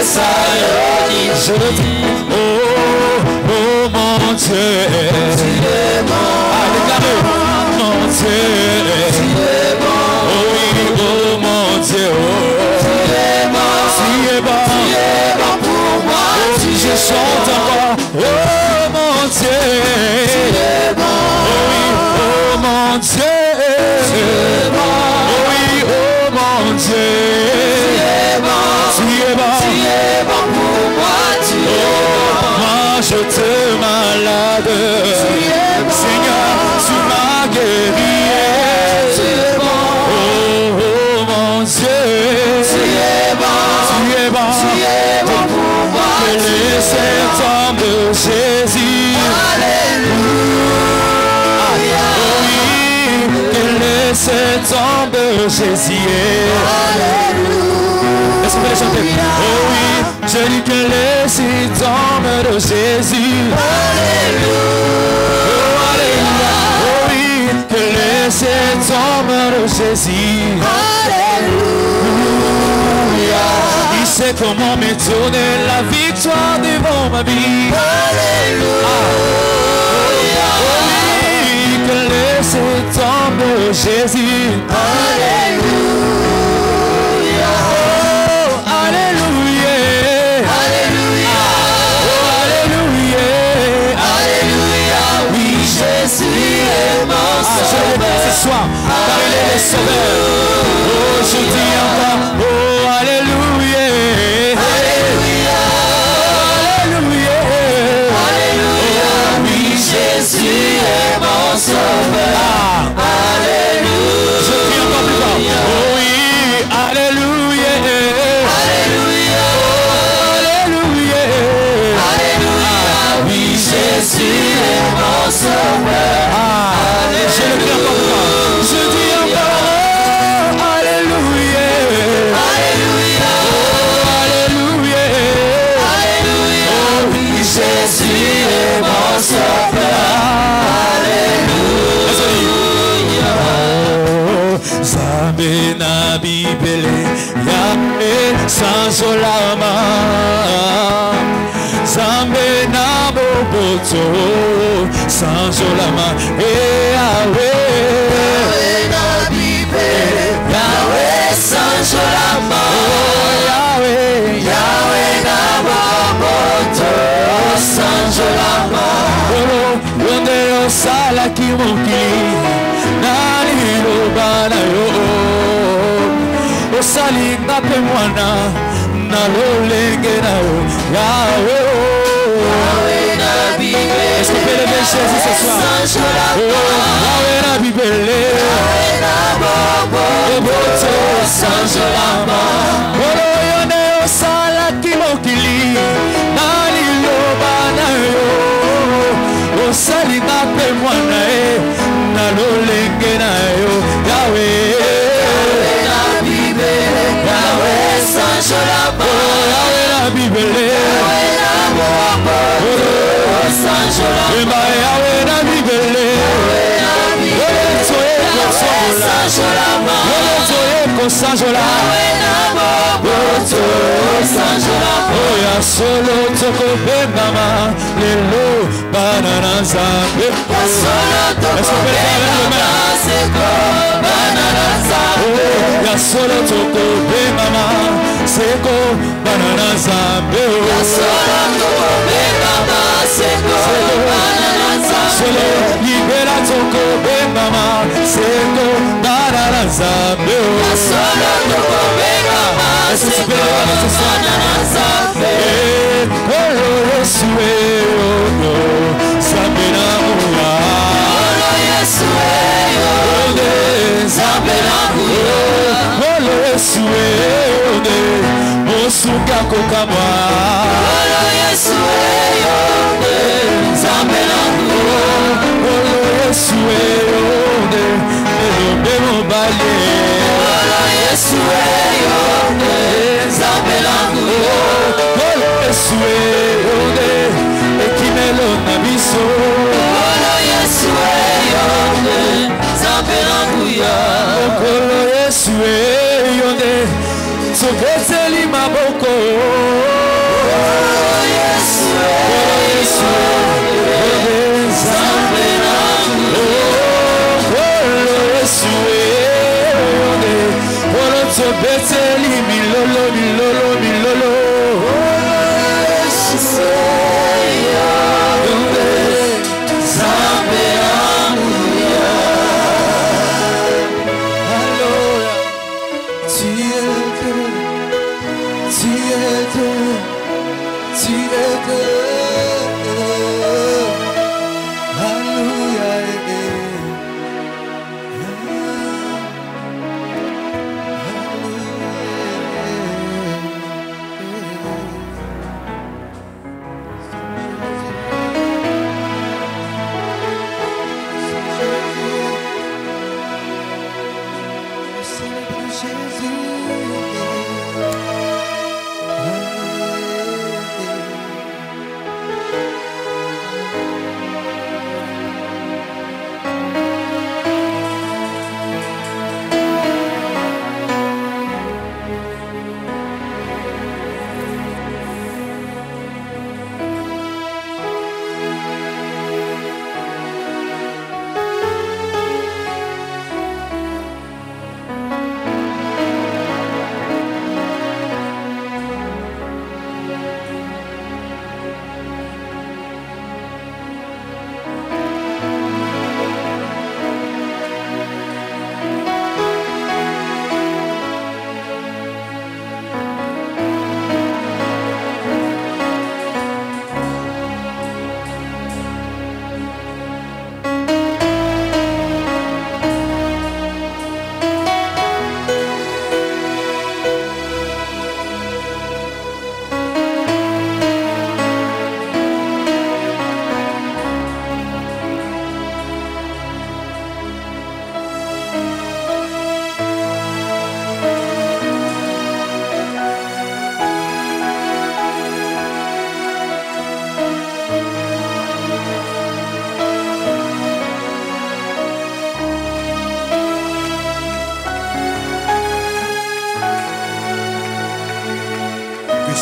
Je le dis, oh mon Dieu, tu es bon. Déclarez, mon Dieu, tu es bon. Oh oui, oh mon Dieu, tu es bon. Tu es bon pour moi. Oh, si je chante encore, oh mon Dieu, tu es bon. Oh oui, oh mon Dieu, tu es bon. Oh oui, oh mon Dieu, tu es bon. Tu es bon. Tu es bon pour moi. Tu es bon. Moi je te malade. Seigneur, tu m'as guéri. Tu es bon. Oh mon Dieu, tu es bon. Tu es bon. Tu es bon pour moi. Que les serpents de Jésus. Alléluia. Oh oui, que les serpents de Jésus. Alléluia. Est-ce que vous pouvez chanter? Oh oui, je dis que les serpents de Jésus. Alléluia. Oh alléluia. Oh oui, que les serpents de Jésus. Alléluia. Il sait comment me donner la victoire devant ma vie. Alléluia. Oh oui, que les serpents de Jésus. Alléluia. Oh alléluia. Alléluia. Oh alléluia. Alléluia. Oui, Jésus est mon sauveur. Je le dis ce soir, car il est le sauveur. Oh, je dis encore, oh alléluia. Alléluia. Alléluia. Alléluia. Oui, Jésus est mon sauveur. Alléluia. Je prie encore plus fort. Oh oui, alléluia. Alléluia. Alléluia. Alléluia. Oui, Jésus est mon sauveur. Je le prie encore plus fort. Je dis encore alléluia. Alléluia. Alléluia. Alléluia. Oh oui, Jésus est mon sauveur. Alléluia. Zambe na Bibele Yahweh sanzolama. Zambe na boboto sanzolama. Yahweh na Bibele Yahweh sanzolama. Yahweh Yahweh na boboto sanzolama. Onde osala kimokili nani lobana yo. Osalinga pe mwana na lolenge na yo. Yahweh Yahweh na Bibele. Est-ce qu'on peut lever Jésus ce soir? Yahweh na Bibele. Yahweh na boboto sanzolama. Olo yone osala kimokili nani lobana yo. Osalinga pe mwana na lolenge na yo. Yahweh na Bibele. Yahweh sanzolama. Yahweh na Bibele. Yahweh na boboto sanzolama. Yahweh na Bibele. Yahweh na Bibele. Sanzolama. Yahweh na boboto sanzolama. Oya solo toko bengama lelo banana zambe. Solo toko bengama seko banana zambe. Ya solo toko bengama seko banana zambe. Ya solo toko bengama seko banana zambe. Solo libera toko bengama seko banana zambe. Ya solo toko bengama seko banana zambe. Olo Yesue ono zambe na muya. Olo Yesue ono zambe na muya. Olo Yesue ono mosuka kokamwa. Olo Yesue ono zambe na muya. Olo Yesue ono elombe mobale. Olo Yesue ono zambe na muya. Olo Yesue ono ekimelo na biso. Olo Yesue ono zambe na muya. Olo Yesue ono sokeseli maboko.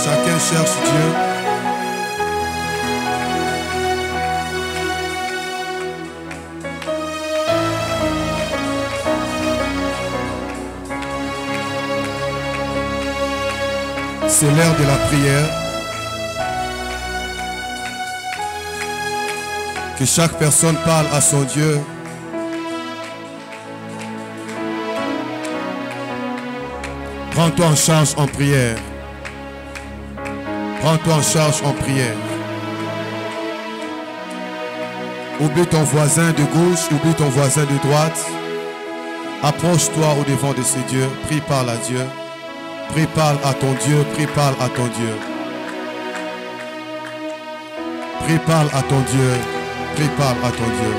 Chacun cherche Dieu. C'est l'heure de la prière. Que chaque personne parle à son Dieu. Prends-toi en charge en prière. Prends-toi en charge en prière. Oublie ton voisin de gauche, oublie ton voisin de droite. Approche-toi au devant de ce Dieu. Prie, parle à Dieu. Prie, parle à ton Dieu. Prie, parle à ton Dieu. Prie, parle à ton Dieu. Prie, parle à ton Dieu.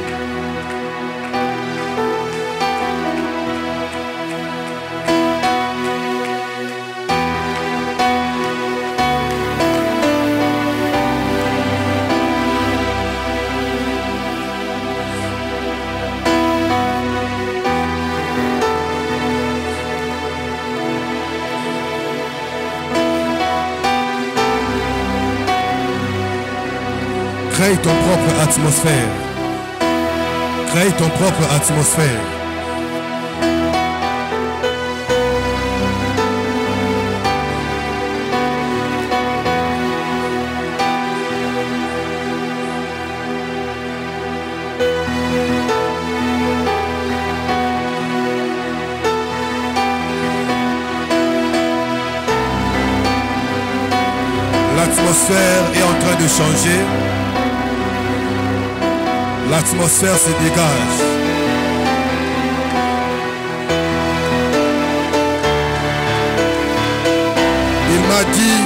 Crée ton propre atmosphère. Crée ton propre atmosphère. L'atmosphère est en train de changer. L'atmosphère se dégage. Il m'a dit,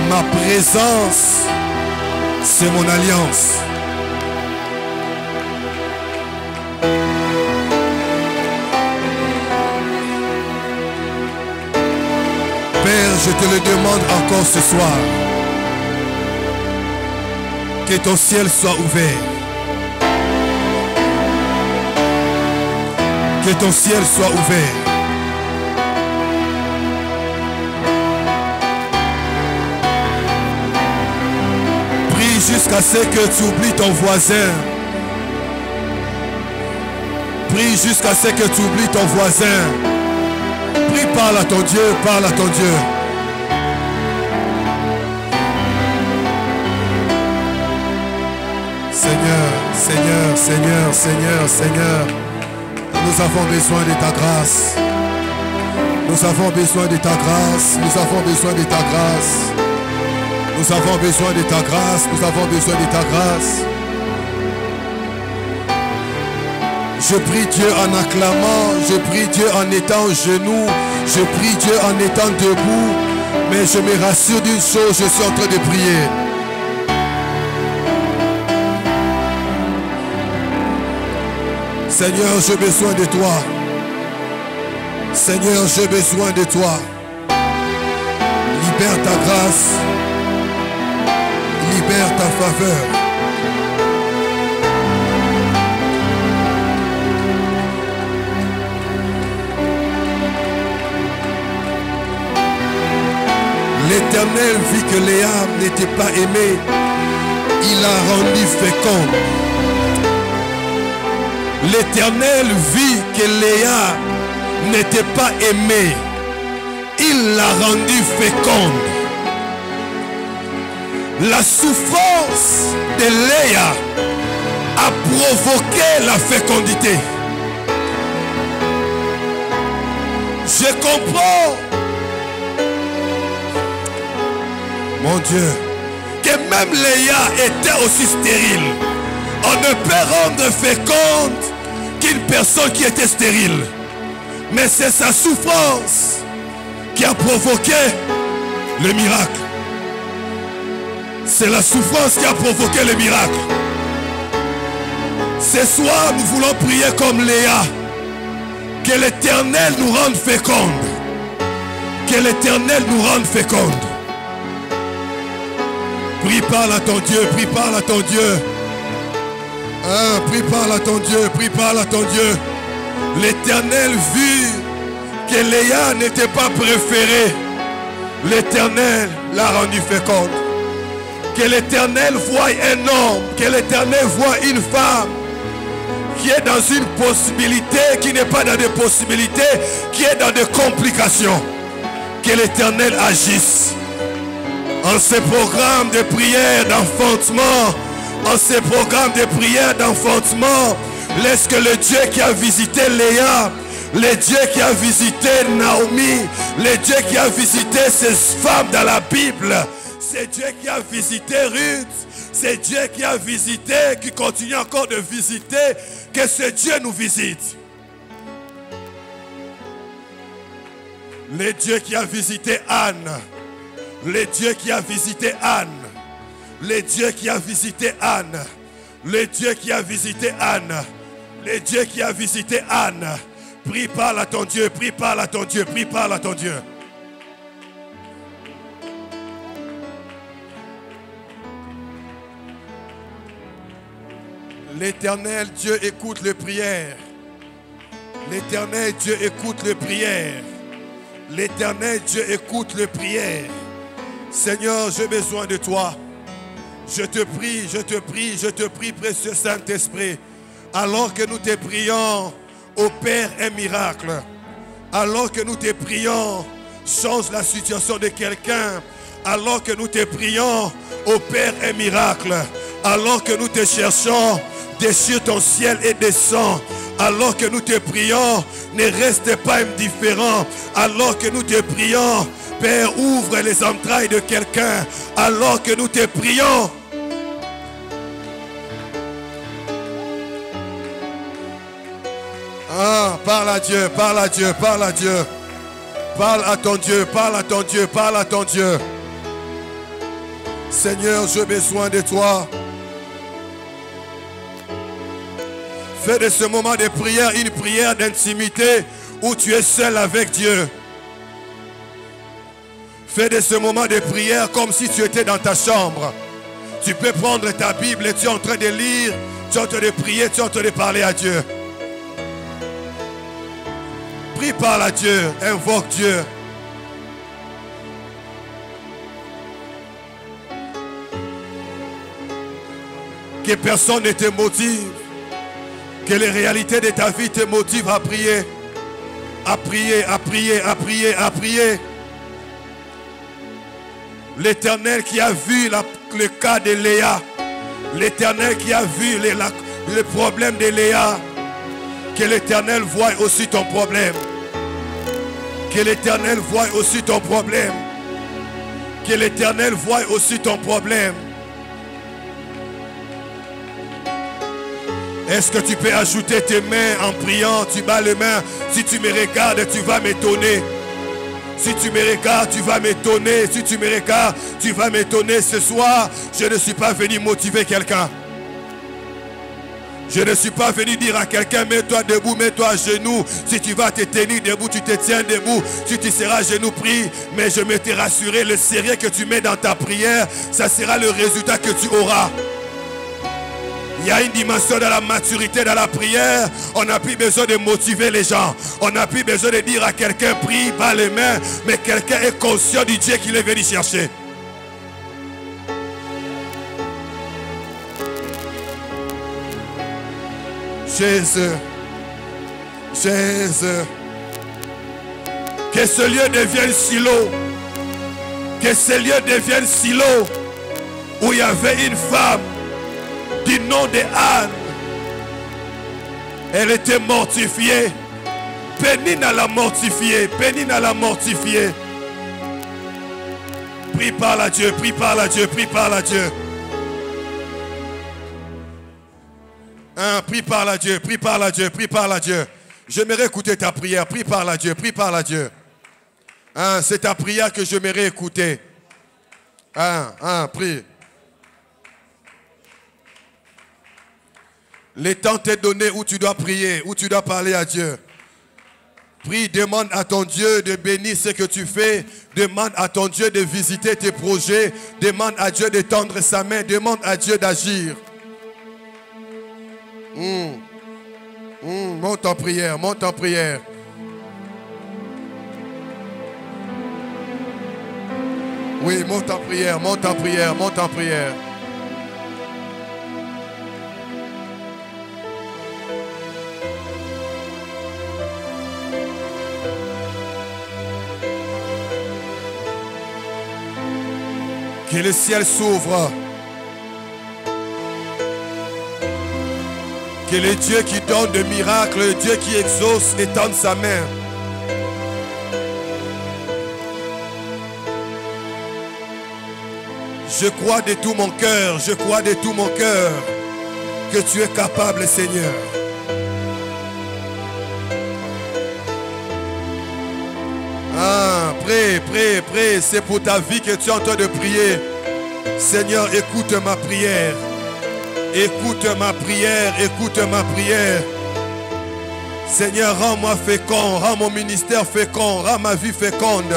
ma présence, c'est mon alliance. Père, je te le demande encore ce soir. Que ton ciel soit ouvert. Que ton ciel soit ouvert. Prie jusqu'à ce que tu oublies ton voisin. Prie jusqu'à ce que tu oublies ton voisin. Prie, parle à ton Dieu, parle à ton Dieu. Seigneur, Seigneur, Seigneur, Seigneur, Seigneur, nous avons besoin de ta grâce. Nous avons besoin de ta grâce. Nous avons besoin de ta grâce. Nous avons besoin de ta grâce, nous avons besoin de ta grâce. Je prie Dieu en acclamant, je prie Dieu en étant au genou, je prie Dieu en étant debout, mais je me rassure d'une chose, je suis en train de prier. Seigneur, j'ai besoin de toi. Seigneur, j'ai besoin de toi. Libère ta grâce. Libère ta faveur. L'Éternel vit que Léa n'était pas aimée. Il l'a rendue féconde. L'Éternel vit que Léa n'était pas aimée. Il l'a rendue féconde. La souffrance de Léa a provoqué la fécondité. Je comprends, mon Dieu, que même Léa était aussi stérile. On ne peut rendre féconde qu'une personne qui était stérile. Mais c'est sa souffrance qui a provoqué le miracle. C'est la souffrance qui a provoqué le miracle. Ce soir, nous voulons prier comme Léa. Que l'Éternel nous rende féconde. Que l'Éternel nous rende féconde. Prie, parle à ton Dieu, prie, parle à ton Dieu. Prie, parle à ton Dieu, prie, parle à ton Dieu. L'Éternel vit que Léa n'était pas préférée. L'Éternel l'a rendue féconde. Que l'Éternel voie un homme, que l'Éternel voie une femme qui est dans une possibilité, qui n'est pas dans des possibilités, qui est dans des complications. Que l'Éternel agisse. En ces programmes de prière d'enfantement, en ces programmes de prière d'enfantement, laisse que le Dieu qui a visité Léa, le Dieu qui a visité Naomi, le Dieu qui a visité ces femmes dans la Bible, c'est Dieu qui a visité Ruth, c'est Dieu qui a visité, qui continue encore de visiter, que ce Dieu nous visite. Le Dieu qui a visité Anne, le Dieu qui a visité Anne, le Dieu qui a visité Anne, le Dieu qui a visité Anne, le Dieu qui a visité Anne. Prie, parle à ton Dieu, prie, parle à ton Dieu, prie, parle à ton Dieu. L'Éternel Dieu écoute les prières. L'Éternel Dieu écoute les prières. L'Éternel Dieu écoute les prières. Seigneur, j'ai besoin de toi. Je te prie, je te prie, je te prie, précieux Saint-Esprit. Alors que nous te prions, opère un miracle. Alors que nous te prions, change la situation de quelqu'un. Alors que nous te prions, opère un miracle. Alors que nous te cherchons, déchire ton ciel et descends. Alors que nous te prions, ne reste pas indifférent. Alors que nous te prions, Père, ouvre les entrailles de quelqu'un. Alors que nous te prions, parle à Dieu, parle à Dieu, parle à Dieu. Parle à ton Dieu, parle à ton Dieu, parle à ton Dieu. Seigneur, j'ai besoin de toi. Fais de ce moment de prière une prière d'intimité où tu es seul avec Dieu. Fais de ce moment de prière comme si tu étais dans ta chambre. Tu peux prendre ta Bible et tu es en train de lire, tu es en train de prier, tu es en train de parler à Dieu. Prie, parle à Dieu, invoque Dieu. Que personne ne te motive. Que les réalités de ta vie te motivent à prier. À prier, à prier, à prier, à prier. L'Éternel qui a vu le cas de Léa. L'Éternel qui a vu le problème de Léa. Que l'Éternel voie aussi ton problème. Que l'Éternel voie aussi ton problème. Que l'Éternel voie aussi ton problème. Est-ce que tu peux ajouter tes mains en priant? Tu bats les mains. Si tu me regardes, tu vas m'étonner. Si tu me regardes, tu vas m'étonner. Si tu me regardes, tu vas m'étonner. Ce soir, je ne suis pas venu motiver quelqu'un. Je ne suis pas venu dire à quelqu'un, mets-toi debout, mets-toi à genoux. Si tu vas te tenir debout, tu te tiens debout. Si tu seras à genoux, prie. Mais je me t'ai rassuré, le sérieux que tu mets dans ta prière, ça sera le résultat que tu auras. Il y a une dimension dans la maturité, dans la prière. On n'a plus besoin de motiver les gens. On n'a plus besoin de dire à quelqu'un, prie, bas les mains. Mais quelqu'un est conscient du Dieu qu'il est venu chercher. Jésus, Jésus, que ce lieu devienne silo, que ce lieu devienne silo, où il y avait une femme du nom de Anne. Elle était mortifiée, Pénine l'a mortifiée, Pénine l'a mortifiée. Prie par la Dieu, prie par la Dieu, prie par la Dieu. Prie par la Dieu, prie par la Dieu, prie par la Dieu. J'aimerais écouter ta prière. Prie par la Dieu, prie par la Dieu. C'est ta prière que j'aimerais écouter. Prie. Le temps t'est donné où tu dois prier, où tu dois parler à Dieu. Prie, demande à ton Dieu de bénir ce que tu fais. Demande à ton Dieu de visiter tes projets. Demande à Dieu de tendre sa main. Demande à Dieu d'agir. Monte en prière, monte en prière. Oui, monte en prière, monte en prière, monte en prière. Que le ciel s'ouvre. Que le Dieu qui donne des miracles, le Dieu qui exauce, étende sa main. Je crois de tout mon cœur, je crois de tout mon cœur que tu es capable, Seigneur. Prie, prie, prie. C'est pour ta vie que tu es en train de prier. Seigneur, écoute ma prière. Écoute ma prière, écoute ma prière. Seigneur, rends-moi fécond, rends mon ministère fécond, rends ma vie féconde.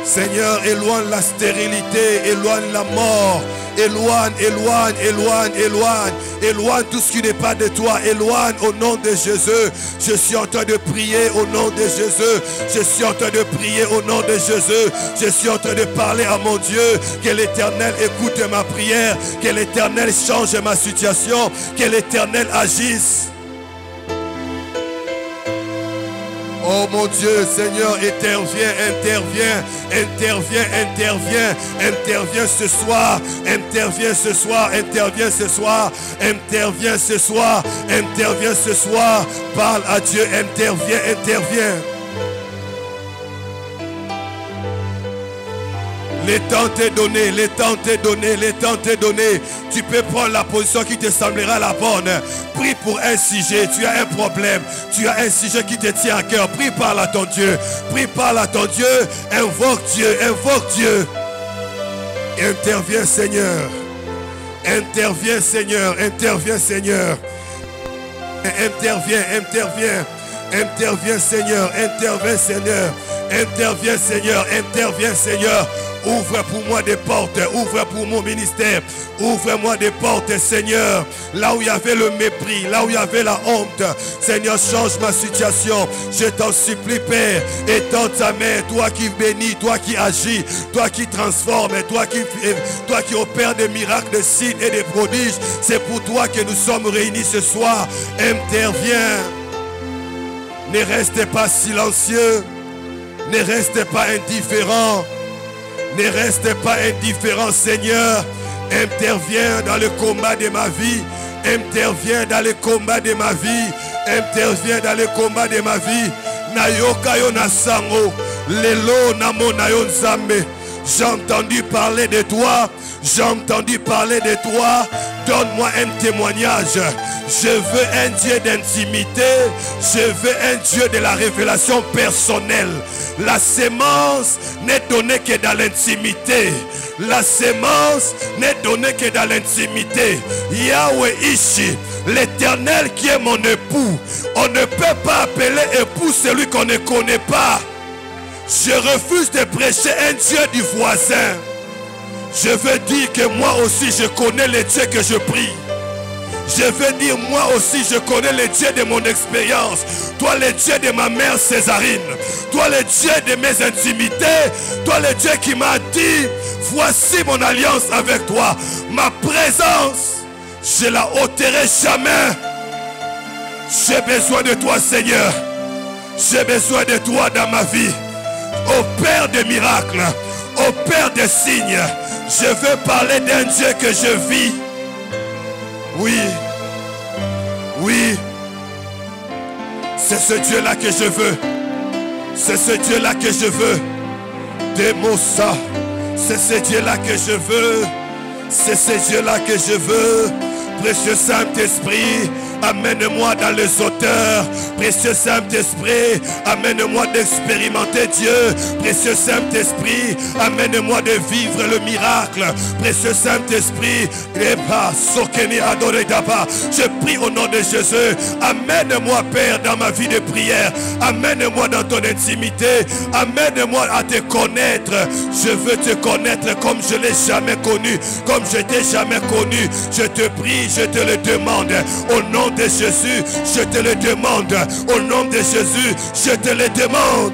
Seigneur, éloigne la stérilité, éloigne la mort, éloigne, éloigne, éloigne, éloigne, éloigne tout ce qui n'est pas de toi, éloigne au nom de Jésus. Je suis en train de prier au nom de Jésus. Je suis en train de prier au nom de Jésus. Je suis en train de parler à mon Dieu. Que l'Éternel écoute ma prière, que l'Éternel change ma situation, que l'Éternel agisse. Oh mon Dieu, Seigneur, interviens, interviens, interviens, interviens, interviens ce soir, interviens ce soir, interviens ce soir, interviens ce soir, interviens ce soir. Parle à Dieu, interviens, interviens. Le temps t'est donné, le temps t'est donné, le temps t'est donné. Tu peux prendre la position qui te semblera la bonne. Prie pour un sujet, tu as un problème. Tu as un sujet qui te tient à cœur. Prie parle à ton Dieu. Prie parle à ton Dieu. Invoque Dieu, invoque Dieu. Interviens Seigneur. Interviens Seigneur, interviens Seigneur. Interviens, interviens. Interviens Seigneur, interviens Seigneur. Interviens Seigneur, interviens Seigneur. Ouvre pour moi des portes, ouvre pour mon ministère, ouvre-moi des portes, Seigneur. Là où il y avait le mépris, là où il y avait la honte, Seigneur, change ma situation. Je t'en supplie, Père, étends ta main, toi qui bénis, toi qui agis, toi qui transformes, toi qui opères des miracles, des signes et des prodiges. C'est pour toi que nous sommes réunis ce soir. Interviens. Ne restez pas silencieux, ne restez pas indifférents. Ne restez pas indifférent, Seigneur. Interviens dans le combat de ma vie. Interviens dans le combat de ma vie. Interviens dans le combat de ma vie. Nayoka yo na sango. Lelo namo na yo nzambe. J'ai entendu parler de toi. J'ai entendu parler de toi. Donne-moi un témoignage. Je veux un Dieu d'intimité. Je veux un Dieu de la révélation personnelle. La sémence n'est donnée que dans l'intimité. La sémence n'est donnée que dans l'intimité. Yahweh Ishi, l'Éternel qui est mon époux. On ne peut pas appeler époux celui qu'on ne connaît pas. Je refuse de prêcher un Dieu du voisin. Je veux dire que moi aussi je connais le Dieu que je prie. Je veux dire moi aussi je connais le Dieu de mon expérience. Toi le Dieu de ma mère Césarine. Toi le Dieu de mes intimités. Toi le Dieu qui m'a dit voici mon alliance avec toi. Ma présence je la ôterai jamais. J'ai besoin de toi Seigneur. J'ai besoin de toi dans ma vie. Au Père des miracles, au Père des signes, je veux parler d'un Dieu que je vis. Oui, oui, c'est ce Dieu-là que je veux. C'est ce Dieu-là que je veux. Démosa, c'est ce Dieu-là que je veux. C'est ce Dieu-là que je veux. Précieux Saint-Esprit, amène-moi dans les auteurs. Précieux Saint-Esprit, amène-moi d'expérimenter Dieu. Précieux Saint-Esprit, amène-moi de vivre le miracle. Précieux Saint-Esprit, je prie au nom de Jésus. Amène-moi Père dans ma vie de prière. Amène-moi dans ton intimité. Amène-moi à te connaître. Je veux te connaître comme je ne l'ai jamais connu. Comme je t'ai jamais connu. Je te prie, je te le demande. Au nom de Jésus, je te le demande. Au nom de Jésus, je te le demande.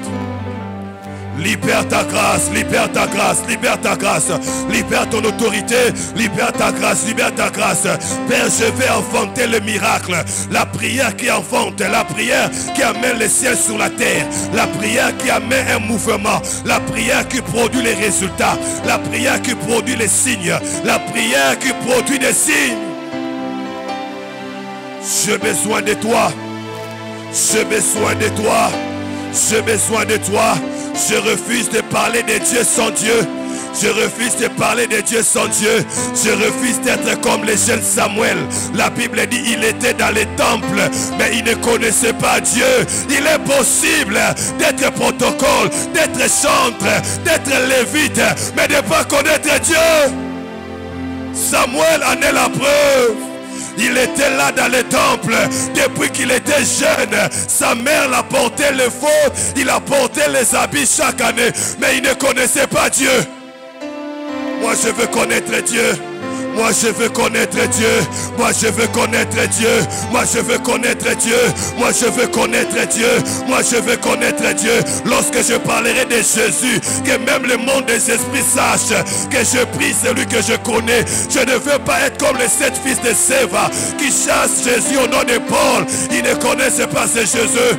Libère ta grâce, libère ta grâce, libère ta grâce, libère ton autorité, libère ta grâce, libère ta grâce. Père, je vais enfanter le miracle. La prière qui enfante, la prière qui amène le ciel sur la terre, la prière qui amène un mouvement, la prière qui produit les résultats, la prière qui produit les signes, la prière qui produit des signes. J'ai besoin de toi. J'ai besoin de toi. J'ai besoin de toi. Je refuse de parler de Dieu sans Dieu. Je refuse de parler de Dieu sans Dieu. Je refuse d'être comme le jeune Samuel. La Bible dit il était dans les temples, mais il ne connaissait pas Dieu. Il est possible d'être protocole, d'être chantre, d'être lévite, mais de ne pas connaître Dieu. Samuel en est la preuve. Il était là dans le temple depuis qu'il était jeune. Sa mère l'a porté le faux. Il a porté les habits chaque année. Mais il ne connaissait pas Dieu. Moi je veux connaître Dieu. Moi je veux connaître Dieu. Moi je veux connaître Dieu. Moi je veux connaître Dieu. Moi je veux connaître Dieu. Moi je veux connaître Dieu. Lorsque je parlerai de Jésus, que même le monde des esprits sache que je prie celui que je connais. Je ne veux pas être comme les 7 fils de Séva qui chassent Jésus au nom de Paul. Ils ne connaissent pas ce Jésus.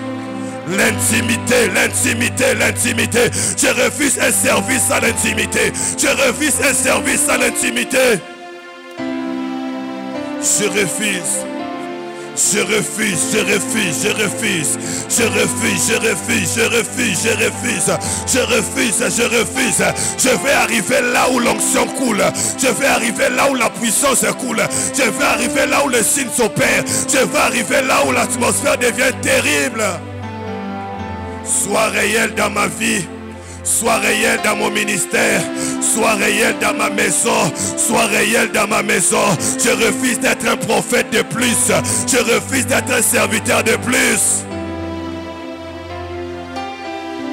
L'intimité, l'intimité, l'intimité. Je refuse un service à l'intimité. Je refuse un service à l'intimité. Je refuse. Je refuse, je refuse, je refuse. Je refuse, je refuse, je refuse, je refuse. Je refuse, je refuse. Je vais arriver là où l'onction coule. Je vais arriver là où la puissance coule. Je vais arriver là où le signe s'opère. Je vais arriver là où l'atmosphère devient terrible. Sois réel dans ma vie. Sois réel dans mon ministère. Sois réel dans ma maison. Sois réel dans ma maison. Je refuse d'être un prophète de plus. Je refuse d'être un serviteur de plus.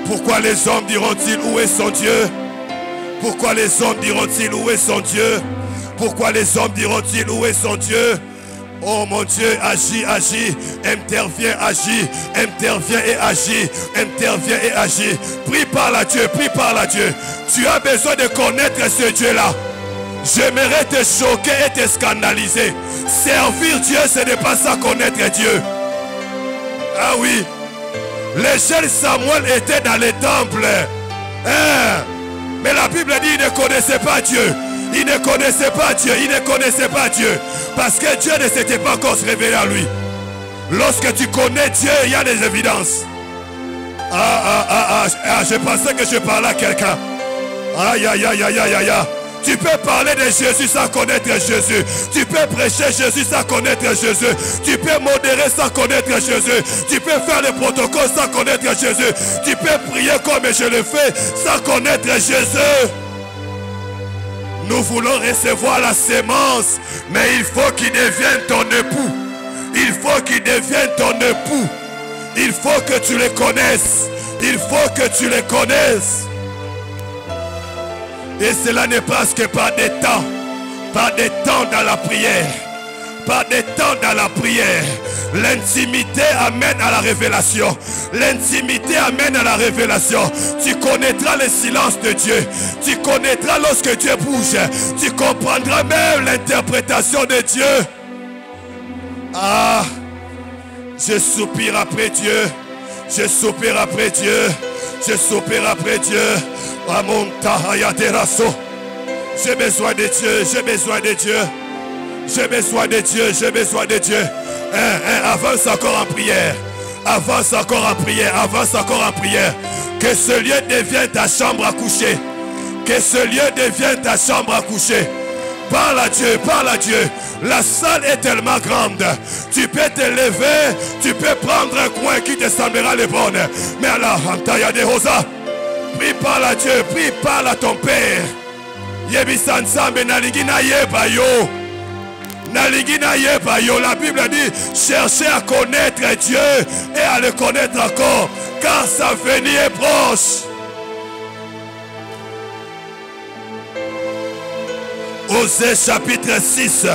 Pourquoi les hommes diront-ils où est son Dieu? Pourquoi les hommes diront-ils où est son Dieu? Pourquoi les hommes diront-ils où est son Dieu? Oh mon Dieu, agis, agis, interviens, agis, interviens et agis, interviens et agis. Prie par la Dieu, prie par la Dieu. Tu as besoin de connaître ce Dieu-là. J'aimerais te choquer et te scandaliser. Servir Dieu, ce n'est pas ça connaître Dieu. Ah oui, le jeune Samuel était dans les temples. Mais la Bible dit qu'il ne connaissait pas Dieu. Il ne connaissait pas Dieu, il ne connaissait pas Dieu. Parce que Dieu ne s'était pas encore révélé à lui. Lorsque tu connais Dieu, il y a des évidences. Je pensais que je parlais à quelqu'un. Aïe, aïe, aïe, aïe, aïe, aïe. Tu peux parler de Jésus sans connaître Jésus. Tu peux prêcher Jésus sans connaître Jésus. Tu peux modérer sans connaître Jésus. Tu peux faire le protocole sans connaître Jésus. Tu peux prier comme je le fais sans connaître Jésus. Nous voulons recevoir la sémence, mais il faut qu'il devienne ton époux. Il faut qu'il devienne ton époux. Il faut que tu le connaisses. Il faut que tu le connaisses. Et cela ne passe que par des temps. Par des temps dans la prière. Par des temps dans la prière. L'intimité amène à la révélation. L'intimité amène à la révélation. Tu connaîtras le silence de Dieu. Tu connaîtras lorsque Dieu bouge. Tu comprendras même l'interprétation de Dieu. Ah, je soupire après Dieu. Je soupire après Dieu. Je soupire après Dieu. J'ai besoin de Dieu. J'ai besoin de Dieu. J'ai besoin de Dieu. J'ai besoin de Dieu. Avance encore en prière. Avance encore en prière. Avance encore en prière. Que ce lieu devienne ta chambre à coucher. Que ce lieu devienne ta chambre à coucher. Parle à Dieu, parle à Dieu. La salle est tellement grande. Tu peux te lever, tu peux prendre un coin qui te semblera le bon. Mais alors, Antaya de Rosa, prie, parle à Dieu, prie, parle à ton Père. Yebisansambe naligina yeba yo. Naligina yeba yo. La Bible dit, cherchez à connaître Dieu et à le connaître encore, car sa venue est proche. Osée chapitre 6,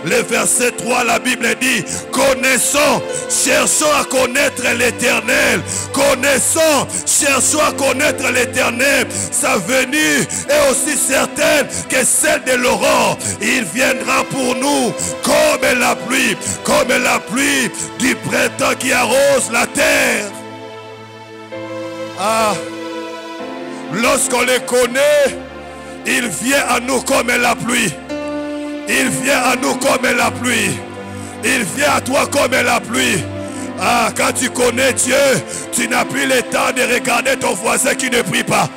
le verset 3, la Bible dit, connaissons, cherchons à connaître l'Éternel. Connaissons, cherchons à connaître l'Éternel. Sa venue est aussi certaine que celle de l'aurore. Il viendra pour nous comme la pluie du printemps qui arrose la terre. Ah, lorsqu'on les connaît, il vient à nous comme la pluie. Il vient à nous comme la pluie. Il vient à toi comme la pluie. Ah, quand tu connais Dieu, tu n'as plus le temps de regarder ton voisin qui ne prie pas.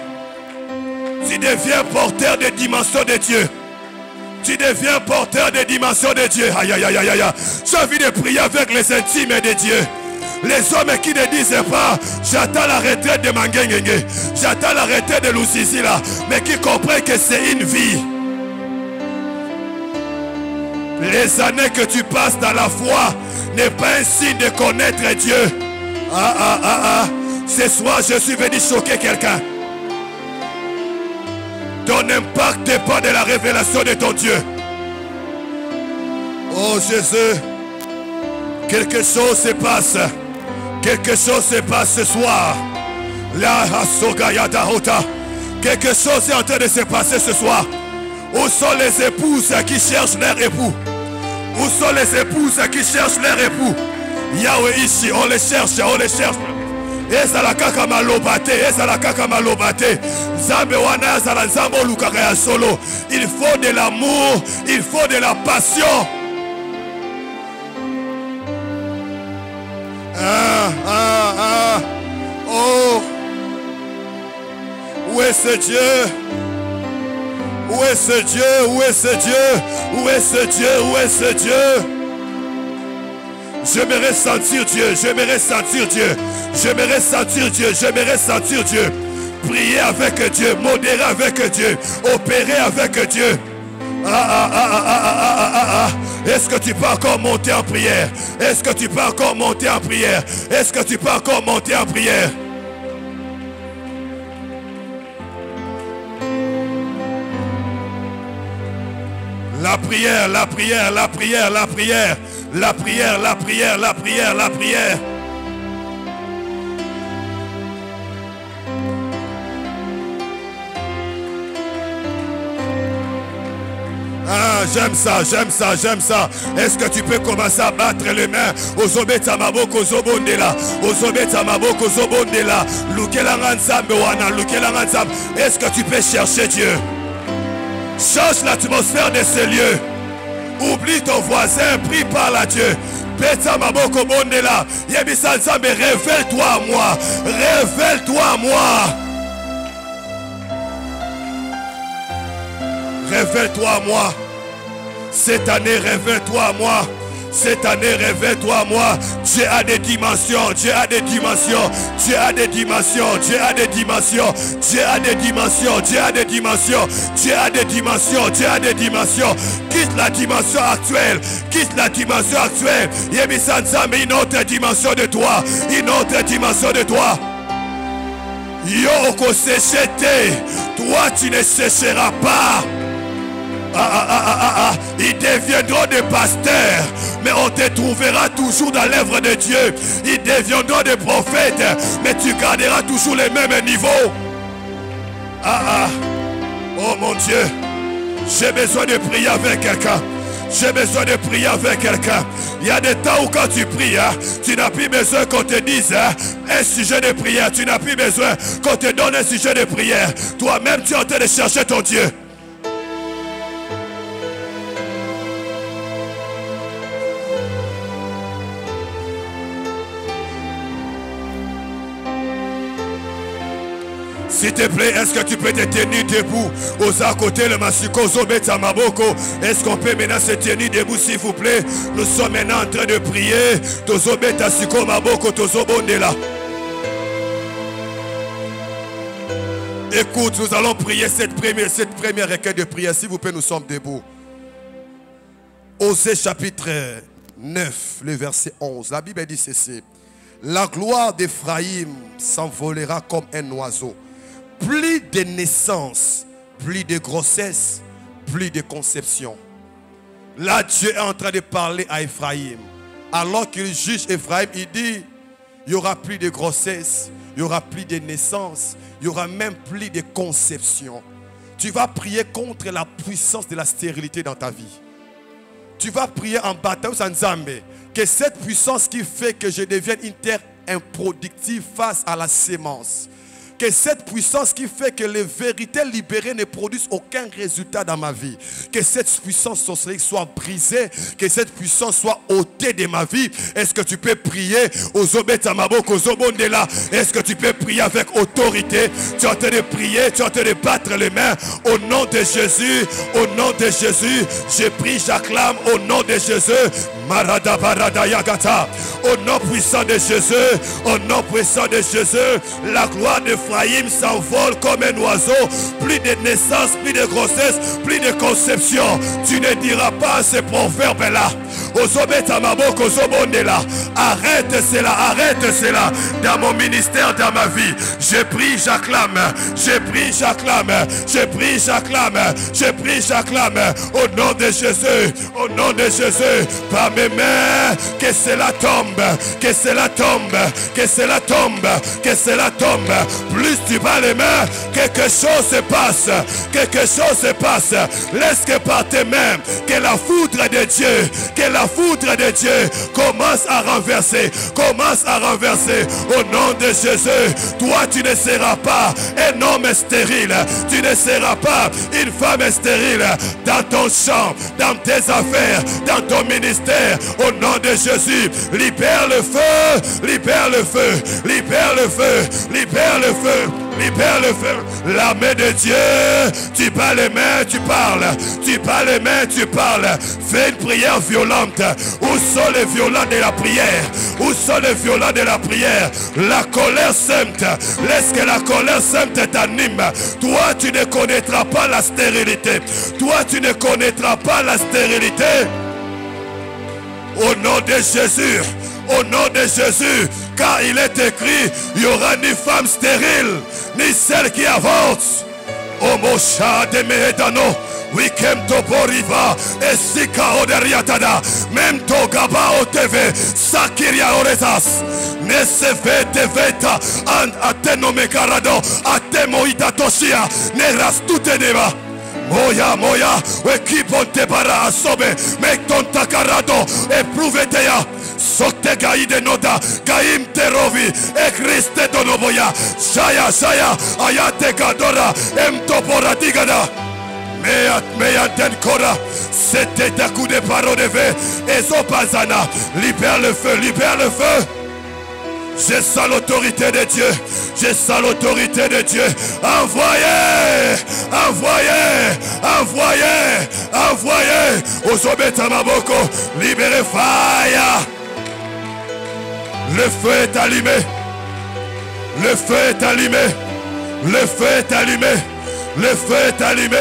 Tu deviens porteur des dimensions de Dieu. Tu deviens porteur des dimensions de Dieu. Aïe, aïe, aïe, aïe, aïe. J'ai envie de prier avec les intimes de Dieu. Les hommes qui ne disent pas, j'attends la retraite de Mangengenge, j'attends la retraite de Lusisi là, mais qui comprennent que c'est une vie. Les années que tu passes dans la foi n'est pas un signe de connaître Dieu. Ce soir, je suis venu choquer quelqu'un. Ton impact dépend de la révélation de ton Dieu. Oh Jésus, quelque chose se passe. Quelque chose se passe ce soir. Quelque chose est en train de se passer ce soir. Où sont les épouses qui cherchent leur époux? Où sont les épouses qui cherchent leur époux? Yahweh ici, on les cherche, on les cherche. Ezalaka malobate, ezalaka malobate. Zambe wana ezala nzambo lukaka ya solo. Il faut de l'amour, il faut de la passion. Oh, où est ce Dieu? Où est ce Dieu? Où est ce Dieu? Où est ce Dieu? Où est ce Dieu? J'aimerais sentir Dieu, j'aimerais sentir Dieu, j'aimerais sentir Dieu, j'aimerais sentir Dieu. Prier avec Dieu, modérer avec Dieu, opérer avec Dieu. Est-ce que tu peux encore monter en prière? Est-ce que tu peux encore monter en prière? Est-ce que tu peux encore monter en prière? La prière, la prière, la prière, la prière, la prière, la prière, la prière, la prière. Ah, j'aime ça, j'aime ça, j'aime ça. Est-ce que tu peux commencer à battre les mains? Ozobeta maboko zobondela, ozobeta maboko zobondela. Lukela nzambe wana, lukela nzambe. Est-ce que tu peux chercher Dieu? Change l'atmosphère de ce lieu. Oublie ton voisin, prie, parle à Dieu. Beta maboko bondela. Yebisa nzambe, révèle-toi à moi. Révèle-toi à moi. révèle-toi à moi. Cette année, révèle-toi à moi. Cette année, révèle-toi à moi. Dieu a des dimensions, Dieu a des dimensions, Dieu a des dimensions, Dieu a des dimensions, Dieu a des dimensions, Dieu a des dimensions, Dieu a des dimensions, Dieu a des dimensions. Quitte la dimension actuelle, quitte la dimension actuelle. Yemisanzame, une autre dimension de toi, une autre dimension de toi. Yoko séchete, toi tu ne sécheras pas. Ils deviendront des pasteurs, mais on te trouvera toujours dans l'œuvre de Dieu. Ils deviendront des prophètes, mais tu garderas toujours les mêmes niveaux. Oh mon Dieu, j'ai besoin de prier avec quelqu'un. J'ai besoin de prier avec quelqu'un. Il y a des temps où quand tu pries, tu n'as plus besoin qu'on te dise un sujet de prière. Tu n'as plus besoin qu'on te donne un sujet de prière. Toi-même, tu es en train de chercher ton Dieu. S'il te plaît, est-ce que tu peux te tenir debout? Aux à côté, le Masuko Zobeta Maboko. Est-ce qu'on peut maintenant se tenir debout, s'il vous plaît? Nous sommes maintenant en train de prier. Tozobeta Siko Maboko Tozobondela. Écoute, nous allons prier cette première requête de prière. S'il vous plaît, nous sommes debout. Osée chapitre 9, le verset 11. La Bible dit ceci. La gloire d'Éphraïm s'envolera comme un oiseau. Plus de naissance, plus de grossesse, plus de conception. Là, Dieu est en train de parler à Éphraïm. Alors qu'il juge Éphraïm, il dit, il n'y aura plus de grossesse, il n'y aura plus de naissance, il n'y aura même plus de conception. Tu vas prier contre la puissance de la stérilité dans ta vie. Tu vas prier en bataille sans Nzambe. Que cette puissance qui fait que je devienne une terre improductive face à la sémence. Que cette puissance qui fait que les vérités libérées ne produisent aucun résultat dans ma vie. Que cette puissance sorcellerie soit brisée. Que cette puissance soit ôtée de ma vie. Est-ce que tu peux prier aux Obetamaboko, aux Obondela? Est-ce que tu peux prier avec autorité? Tu es en train de prier, tu es en train de battre les mains. Au nom de Jésus, au nom de Jésus, je prie, j'acclame au nom de Jésus. Marada Barada Yagata. Au nom puissant de Jésus, au nom puissant de Jésus, la gloire d'Éphraïm s'envole comme un oiseau. Plus de naissance, plus de grossesse, plus de conception. Tu ne diras pas ce proverbe-là. Arrête cela, arrête cela. Dans mon ministère, dans ma vie, je prie, j'acclame. Je prie, j'acclame. Je prie, j'acclame. Je prie, j'acclame. Au nom de Jésus, au nom de Jésus, par mes mains, que cela tombe, que cela tombe, que cela tombe, que cela tombe. Plus tu bats les mains, quelque chose se passe, quelque chose se passe. Laisse que par tes mains, que la foudre de Dieu, que la foudre de Dieu commence à renverser, commence à renverser. Au nom de Jésus, toi tu ne seras pas un homme stérile, tu ne seras pas une femme stérile dans ton champ, dans tes affaires, dans ton ministère. Au nom de Jésus, libère le feu, libère le feu, libère le feu, libère le feu, libère le feu. La main de Dieu, tu bats les mains, tu parles, tu bats les mains, tu parles. Fais une prière violente. Où sont les violents de la prière? Où sont les violents de la prière? La colère sainte, laisse que la colère sainte t'anime. Toi tu ne connaîtras pas la stérilité. Toi tu ne connaîtras pas la stérilité. Au nom de Jésus, au nom de Jésus, car il est écrit, il n'y aura ni femme stérile, ni celle qui avance. O Mosha de Mehedano, Wikem Toporiva, Esika Oderiatada, Mem Togaba Oteve, Sakiria Orezas, Neseve Deveta, and Atenome Garado, Atemoida Toshia, Neras Tuteneva. Moya, moya, equipo te para asobe, mekton takarado, epruveteya, sokte gaide noda, gaim terovi, e Christe donoboya, shaya, shaya, ayate gadora, emtopora digada. Meyat den kora, c'était un coup de parole de feu, ezopazana, libère le feu, libère le feu. Je sens l'autorité de Dieu. Je sens l'autorité de Dieu. Envoyez, envoyez, envoyez. Ozobeta Maboko, libérez fire. Le feu est allumé. Le feu est allumé. Le feu est allumé. Le feu est allumé.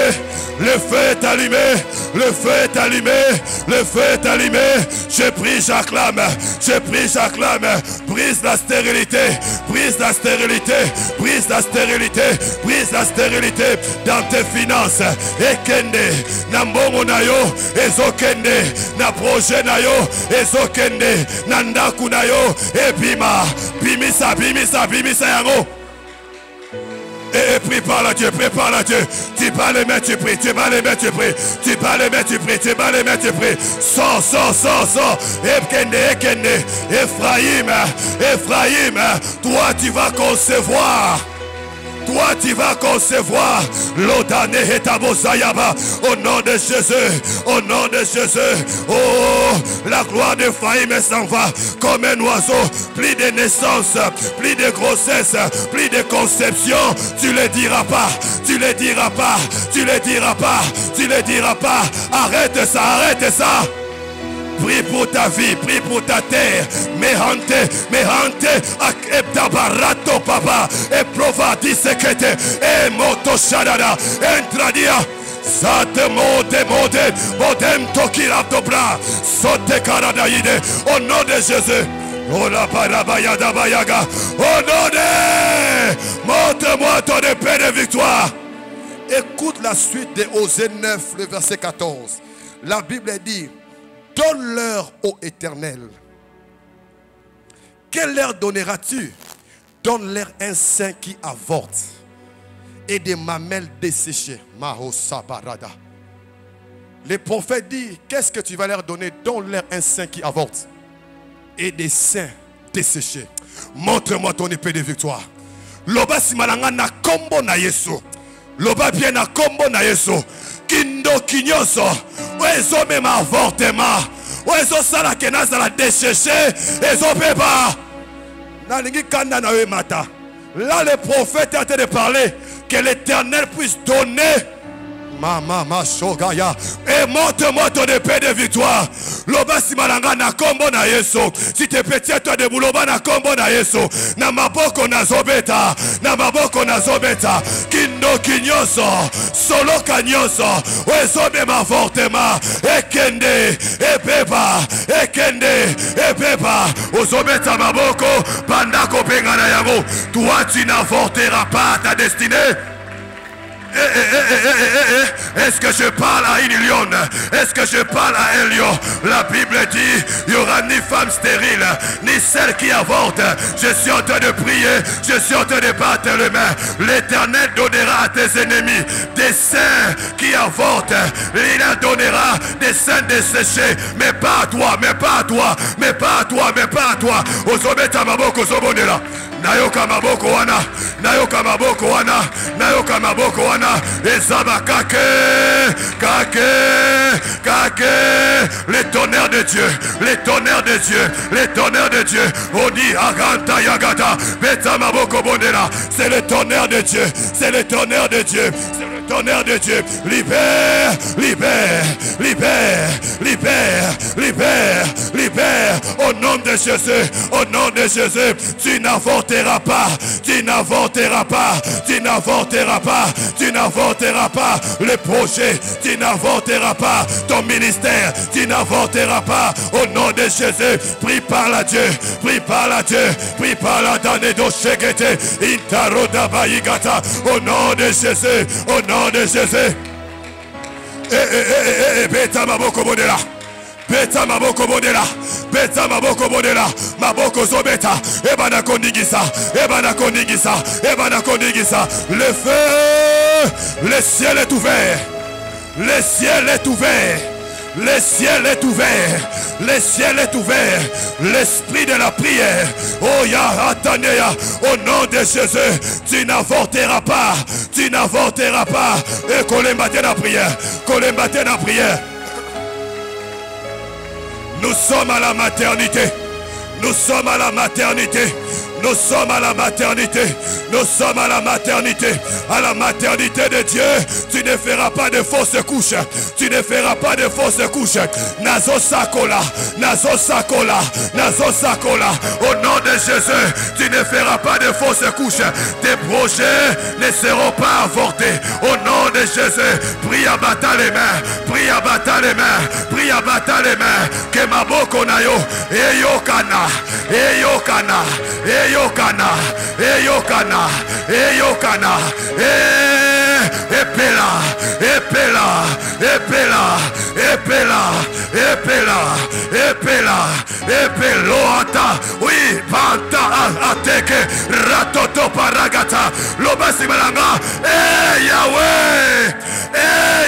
Le feu est allumé. Le feu est allumé. Le feu est allumé. Je prie, j'acclame. Je prie, j'acclame. Brise la stérilité. Brise la stérilité. Brise la stérilité. Brise la stérilité dans tes finances. Ekende. Na mbongo na yo. Ezokende. Na projet na yo. Ezokende. Na ndaku na yo. Ebima. Bimisa, bimisa, bimisa yango. Et prépare la Dieu, prépare la Dieu. Tu vas les mettre, tu pries, tu vas les mettre, tu pries. Tu vas les mettre, tu pries, tu vas les mettre, tu pries. Sors, sors, sors, sors. Ekende, Ekende. Ephraïm, Ephraïm. Toi tu vas concevoir. Toi tu vas concevoir. L'Odane et Tabosayaba. Au nom de Jésus. Au nom de Jésus. Oh, la gloire d'Ephraïm s'en va comme un oiseau. Plus de naissance, plus de grossesse, plus de conception. Tu le diras pas. Tu le diras pas. Tu le diras pas. Tu le diras pas. Arrête ça, arrête ça. Prie pour ta vie, prie pour ta terre. Mehante, akebdabarato papa. Et prova disekete. Et moto shadada. Entradia. Sate mode. Modem tokira dobra. Sote karadaide. Au nom de Jésus. Oh la parabayada bayaga. Au nom de. Montre-moi ton épée de victoire. Écoute la suite de Osée 9, le verset 14. La Bible dit. Donne-leur, ô Éternel. Quel leur donneras-tu? Donne-leur un sein qui avorte et des mamelles desséchées. Mahosabarada. Le prophète dit, qu'est-ce que tu vas leur donner? Donne-leur un sein qui avorte et des seins desséchés. Montre-moi ton épée de victoire. Loba simalanga na kombo na Yesu. Loba bien na kombo na Yesu. Kindo kinyoso. Oezo même avortement. Oezo sala kenaza la desséché. Ezo beba. Nalingi kanda na we mata. Là le prophète est en train de parler. Que l'Éternel puisse donner. Mama shogaya. Et montre-moi ton épée de victoire. Loba simalanga na kombo na Yesu. Si te petit toi de bouloba na kombo na Yesu. Na maboko na zobeta. Na maboko na zobeta. Kindo kinyoso. Solo kanyoso. Wezobe ma fortement. Ekende. Ebeba. Ekende. Ebeba. Ozobeta maboko. Bandako pengana yango. Toi tu n'avorteras pas ta destinée. Est-ce que je parle à une lionne? Est-ce que je parle à un lion? La Bible dit, il n'y aura ni femme stérile, ni celle qui avorte. Je suis en train de prier, je suis en train de battre les mains. L'Éternel donnera à tes ennemis des seins qui avortent. Il en donnera des seins desséchés, mais pas à toi, mais pas à toi, mais pas à toi, mais pas à toi. Ozobeta maboko zobonela. Nayoka maboko wana, nayoka maboko wana, nayoka maboko wana. Ezaba kake, les tonnerres de Dieu, les tonnerres de Dieu, les tonnerres de Dieu. Odi aganta yagata, beta maboko bondela. C'est le tonnerre de Dieu, c'est le tonnerre de Dieu, c'est le tonnerre de Dieu. Libère, libère, libère, libère, libère, libère. Au nom de Jésus, au nom de Jésus, tu n'avorteras pas, tu n'avorteras pas, tu n'avorteras pas, tu n'avorteras pas le projet, tu n'avorteras pas ton ministère, tu n'avorteras pas. Au nom de Jésus, prie par la Dieu, prie par la Dieu, prie par la dame de Shekete, Intaroda Bayigata. Au nom de Jésus, au nom de Jésus. Beta maboko bodela. Beta maboko bodela. Beta maboko bodela. Maboko zobeta. Ebana kondigisa. Ebana kondigisa. Ebana kondigisa. Le feu. Le ciel est ouvert. Le ciel est ouvert. Le ciel est ouvert. Le ciel est ouvert. L'esprit de la prière. Oh ya Ataneya. Au nom de Jésus. Tu n'avorteras pas. Tu n'avorteras pas. Et qu'on les mette la prière. Qu'on les mette la prière. Nous sommes à la maternité. Nous sommes à la maternité. Nous sommes à la maternité. Nous sommes à la maternité. À la maternité de Dieu. Tu ne feras pas de fausses couches. Tu ne feras pas de fausses couches. Nazo Sakola. Nazo Sakola. Nazo Sakola. Au nom de Jésus, tu ne feras pas de fausses couches. Tes projets ne seront pas avortés. Au nom de Jésus, prie à battre les mains. Prie à battre les mains. Prie à battre les mains. Que ma boko na yo. Eyokana. Eyokana. Eyokana. Eyokana. Eyokana. Epela. Epela. Epela. Epela. Epela. Epela. Epeloata. Oui, Panta Ateke. Ratoto Paragata. Lobasi Malanga. Yahweh.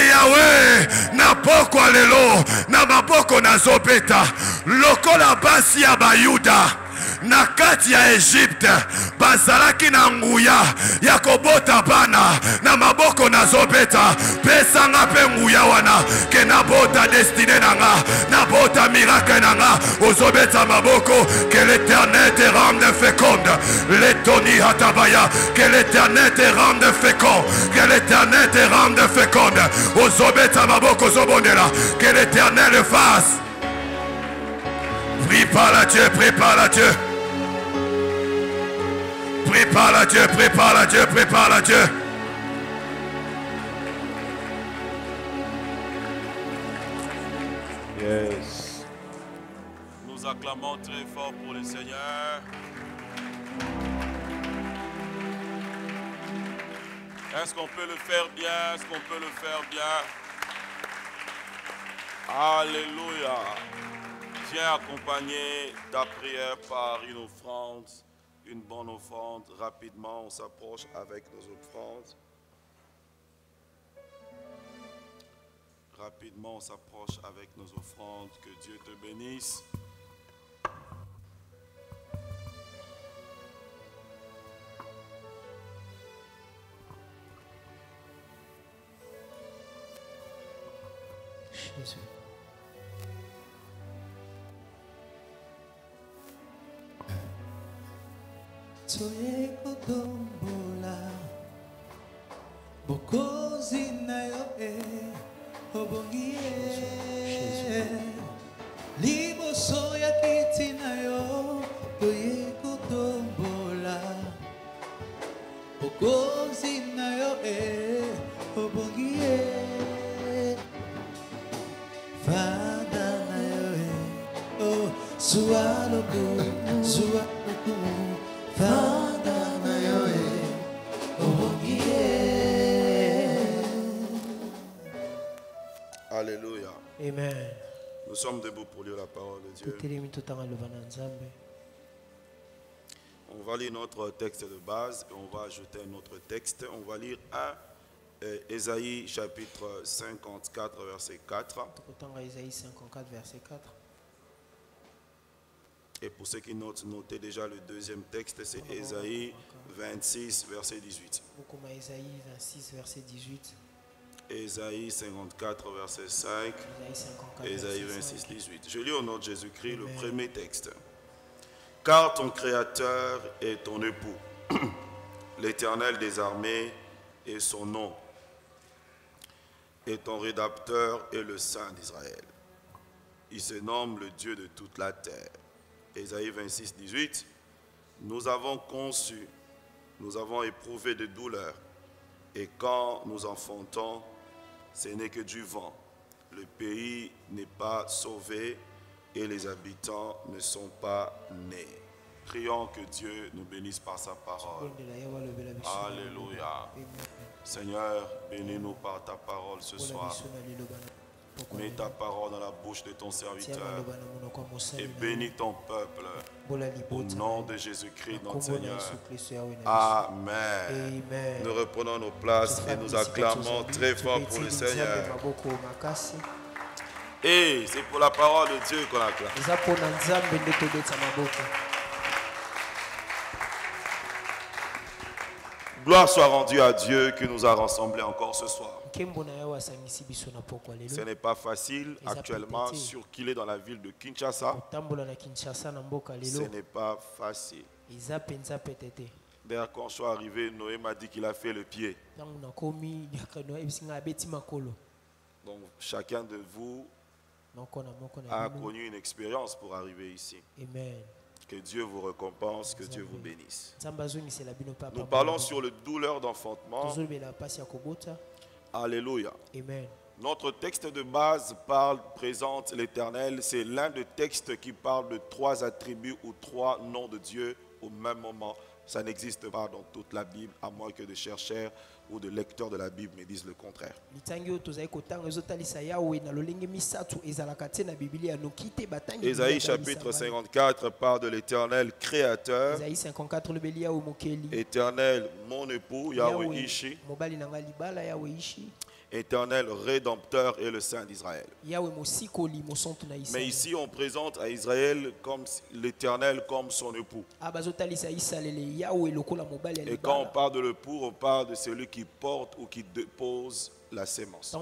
Yahweh. Napoko alelo. Na maboko na zopeta. Lokola basi ya bayuda. Na kati ya Egypte bazalaki na nguya ya kobota bana na maboko na zobeta pesa nga pe nguya wana ke na bota destiné nanga na bota miracle nanga ozobeta maboko que l'Éternel te rende féconde letoni hatabaya que l'Éternel te rende fécond que l'Éternel te rende féconde ozobeta maboko zobondela que l'Éternel le fasse. Prépare à Dieu, prépare à Dieu. Prépare à Dieu, prépare à Dieu, prépare à Dieu. Yes. Nous acclamons très fort pour le Seigneur. Est-ce qu'on peut le faire bien? Est-ce qu'on peut le faire bien? Alléluia. Viens accompagner ta prière par une offrande, une bonne offrande. Rapidement, on s'approche avec nos offrandes. Rapidement, on s'approche avec nos offrandes. Que Dieu te bénisse. Jésus. Toye kotombola bokozi na yo obongi liboso ya kiti na yo toye kotombola bokozi na yo obongi fada na yo oh sualoku Fada na yoe, Alléluia. Amen. Nous sommes debout pour lire la parole de Dieu. On va lire notre texte de base et on va ajouter un autre texte. On va lire Ésaïe chapitre 54 verset 4. Ésaïe 54 verset 4. Et pour ceux qui notent, notez déjà le deuxième texte, c'est Ésaïe 26, verset 18. Ésaïe 26, verset 18. Ésaïe 54, verset 5. Ésaïe 26, 18. Je lis au nom de Jésus-Christ le premier texte. Car ton Créateur est ton époux, l'Éternel des armées est son nom, et ton rédacteur est le Saint d'Israël. Il se nomme le Dieu de toute la terre. Ésaïe 26, 18, nous avons conçu, nous avons éprouvé de douleurs, et quand nous enfantons, ce n'est que du vent. Le pays n'est pas sauvé et les habitants ne sont pas nés. Prions que Dieu nous bénisse par sa parole. Alléluia. Seigneur, bénis-nous par ta parole ce soir. Mets ta parole dans la bouche de ton serviteur et bénis ton peuple au nom de Jésus-Christ notre Seigneur. Amen. Nous reprenons nos places et nous acclamons très fort pour le Seigneur. Et c'est pour la parole de Dieu qu'on acclame. Gloire soit rendue à Dieu qui nous a rassemblés encore ce soir. Ce n'est pas facile actuellement, sur qu'il est dans la ville de Kinshasa. Ce n'est pas facile. eza penza petete. D'ailleurs, quand je suis arrivé, Noé m'a dit qu'il a fait le pied. Ntango nakomi yakano ebisinga abeti makolo. Donc, chacun de vous Moko na a bino. connu une expérience pour arriver ici. Amen. Que Dieu vous récompense, que Dieu vous bénisse. Nzambe azomisela bino papa. Nous parlons sur le douleur d'enfantement. Tozolobela pasi ya kobota. Alléluia. Amen. Notre texte de base présente l'Éternel. C'est l'un des textes qui parle de 3 attributs ou 3 noms de Dieu au même moment. Ça n'existe pas dans toute la Bible, à moins que des chercheurs ou des lecteurs de la Bible me disent le contraire. Ésaïe chapitre 54 parle de l'Éternel créateur. Éternel mon époux, Yahweh Ishi. Éternel rédempteur et le Saint d'Israël. Mais ici on présente à Israël comme l'Éternel comme son époux. Et quand on parle de l'époux, on parle de celui qui porte ou qui dépose la sémence.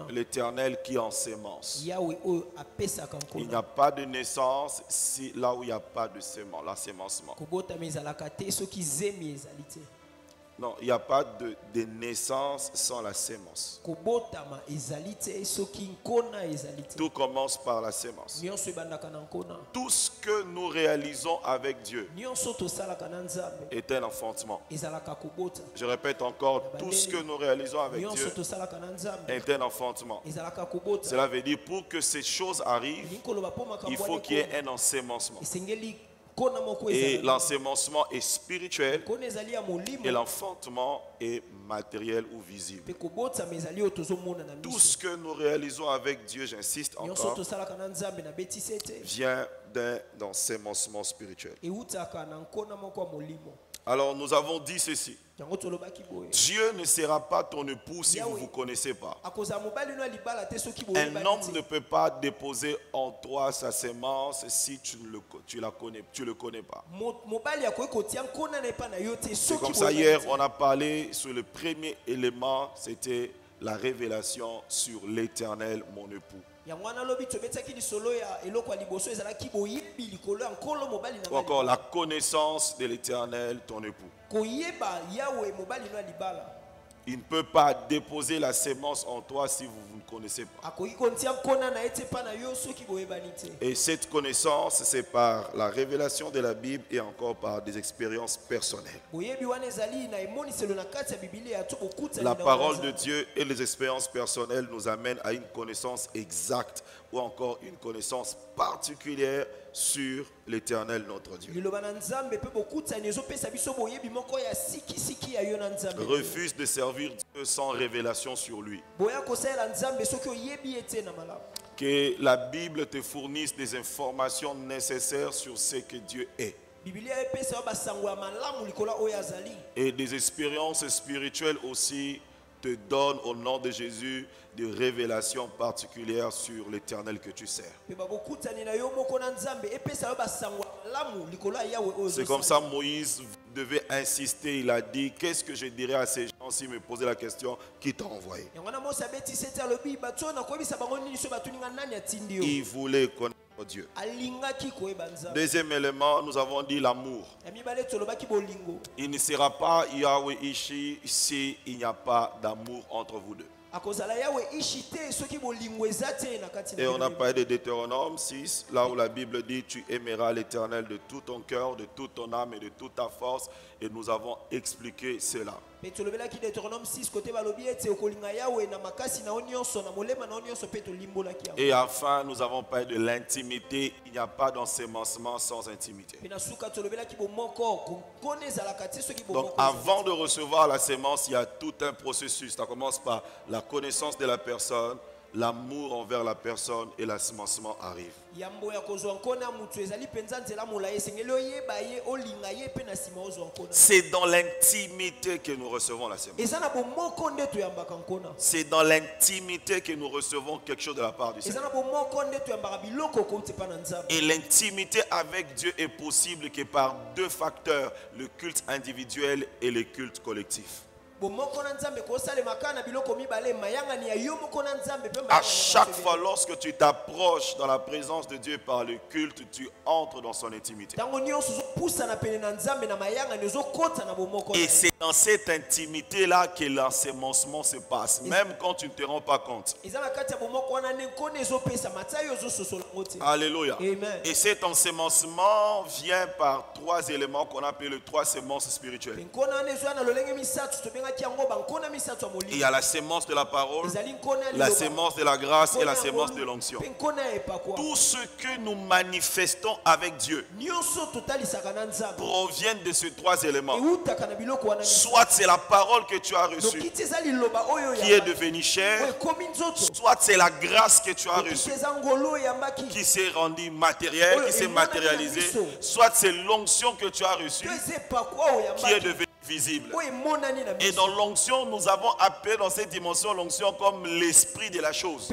L'Éternel qui ensémence. Il n'y a pas de naissance là où il n'y a pas de sémence, l'assémencement. Non, il n'y a pas de naissance sans la sémence. Tout commence par la sémence. Tout ce que nous réalisons avec Dieu est un enfantement. Je répète encore, tout ce que nous réalisons avec Dieu est un enfantement. Cela veut dire pour que ces choses arrivent, il faut qu'il y ait un ensémencement. Et l'ensémencement est spirituel et l'enfantement est matériel ou visible. Tout ce que nous réalisons avec Dieu, j'insiste encore, vient d'un ensémencement spirituel. Alors nous avons dit ceci. Dieu ne sera pas ton époux si vous ne vous connaissez pas. Un homme ne peut pas déposer en toi sa sémence si tu le connais pas. C'est comme ça hier on a parlé sur le premier élément, c'était la révélation sur l'Éternel mon époux. Ou encore la connaissance de l'Éternel ton époux. Il ne peut pas déposer la sémence en toi si vous ne connaissez pas. Et cette connaissance, c'est par la révélation de la Bible et encore par des expériences personnelles. La parole de Dieu et les expériences personnelles nous amènent à une connaissance exacte ou encore une connaissance particulière sur l'Éternel notre Dieu. Refuse de servir Dieu sans révélation sur lui. Que la Bible te fournisse des informations nécessaires sur ce que Dieu est. Et des expériences spirituelles aussi te donnent au nom de Jésus des révélations particulières sur l'Éternel que tu sers. C'est comme ça Moïse devait insister. Il a dit, qu'est-ce que je dirais à ces gens s'ils me posaient la question, qui t'a envoyé? Il voulait connaître Dieu. Deuxième élément, nous avons dit l'amour. Il ne sera pas Yahweh Ishi s'il n'y a pas d'amour entre vous deux. Et on a parlé de Deutéronome 6, là où la Bible dit tu aimeras l'Éternel de tout ton cœur, de toute ton âme et de toute ta force. Et nous avons expliqué cela. Et enfin, nous avons parlé de l'intimité. Il n'y a pas d'ensémencement sans intimité. Donc, avant de recevoir la sémence, il y a tout un processus. Ça commence par la connaissance de la personne, l'amour envers la personne et l'assémencement arrive. C'est dans l'intimité que nous recevons la sémence. C'est dans l'intimité que nous recevons quelque chose de la part du Seigneur. Et l'intimité avec Dieu est possible que par deux facteurs, le culte individuel et le culte collectif. À chaque fois lorsque tu t'approches dans la présence de Dieu par le culte, tu entres dans son intimité. Et c'est dans cette intimité-là que l'ensemencement se passe, même quand tu ne te rends pas compte. Alléluia. Amen. Et cet ensemencement vient par trois éléments qu'on appelle les trois semences spirituelles. Il y a la sémence de la parole, la sémence de la grâce et la sémence de l'onction. Tout ce que nous manifestons avec Dieu provient de ces trois éléments. Soit c'est la parole que tu as reçue qui est devenue chair, soit c'est la grâce que tu as reçue qui s'est rendue matérielle, qui s'est matérialisée, soit c'est l'onction que tu as reçue qui est devenue visible. Et dans l'onction, nous avons appelé dans cette dimension l'onction comme l'esprit de la chose.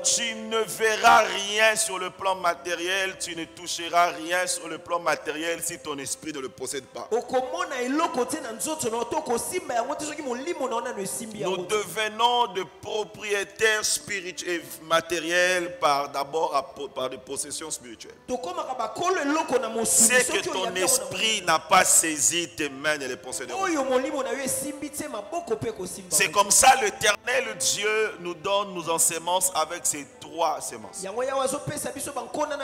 Tu ne verras rien sur le plan matériel, tu ne toucheras rien sur le plan matériel si ton esprit ne le possède pas. Nous devenons de propriétaires spirituels matériels d'abord par des possessions spirituelles. C'est que ton esprit n'a pas saisi tes mains et les posséderont. C'est comme ça l'Éternel Dieu nous donne nos semences avec ces trois semences.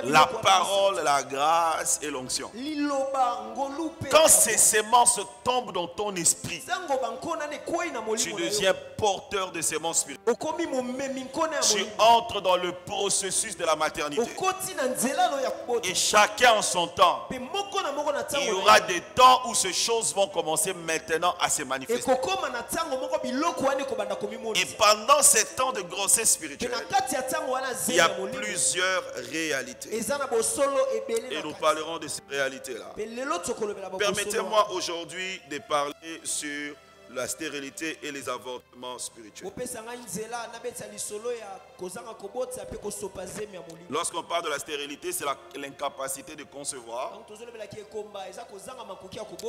La parole, la grâce et l'onction. Quand ces semences tombent dans ton esprit, tu deviens porteur de semences spirituelles. Tu entres dans le processus de la maternité. Et chacun en son temps. Il y aura des temps où ces choses vont commencer maintenant à se manifester. Et pendant ces temps de grossesse spirituelle, il y a plusieurs réalités. Et nous parlerons de ces réalités-là. Permettez-moi aujourd'hui de parler sur la stérilité et les avortements spirituels. Lorsqu'on parle de la stérilité, c'est l'incapacité de concevoir.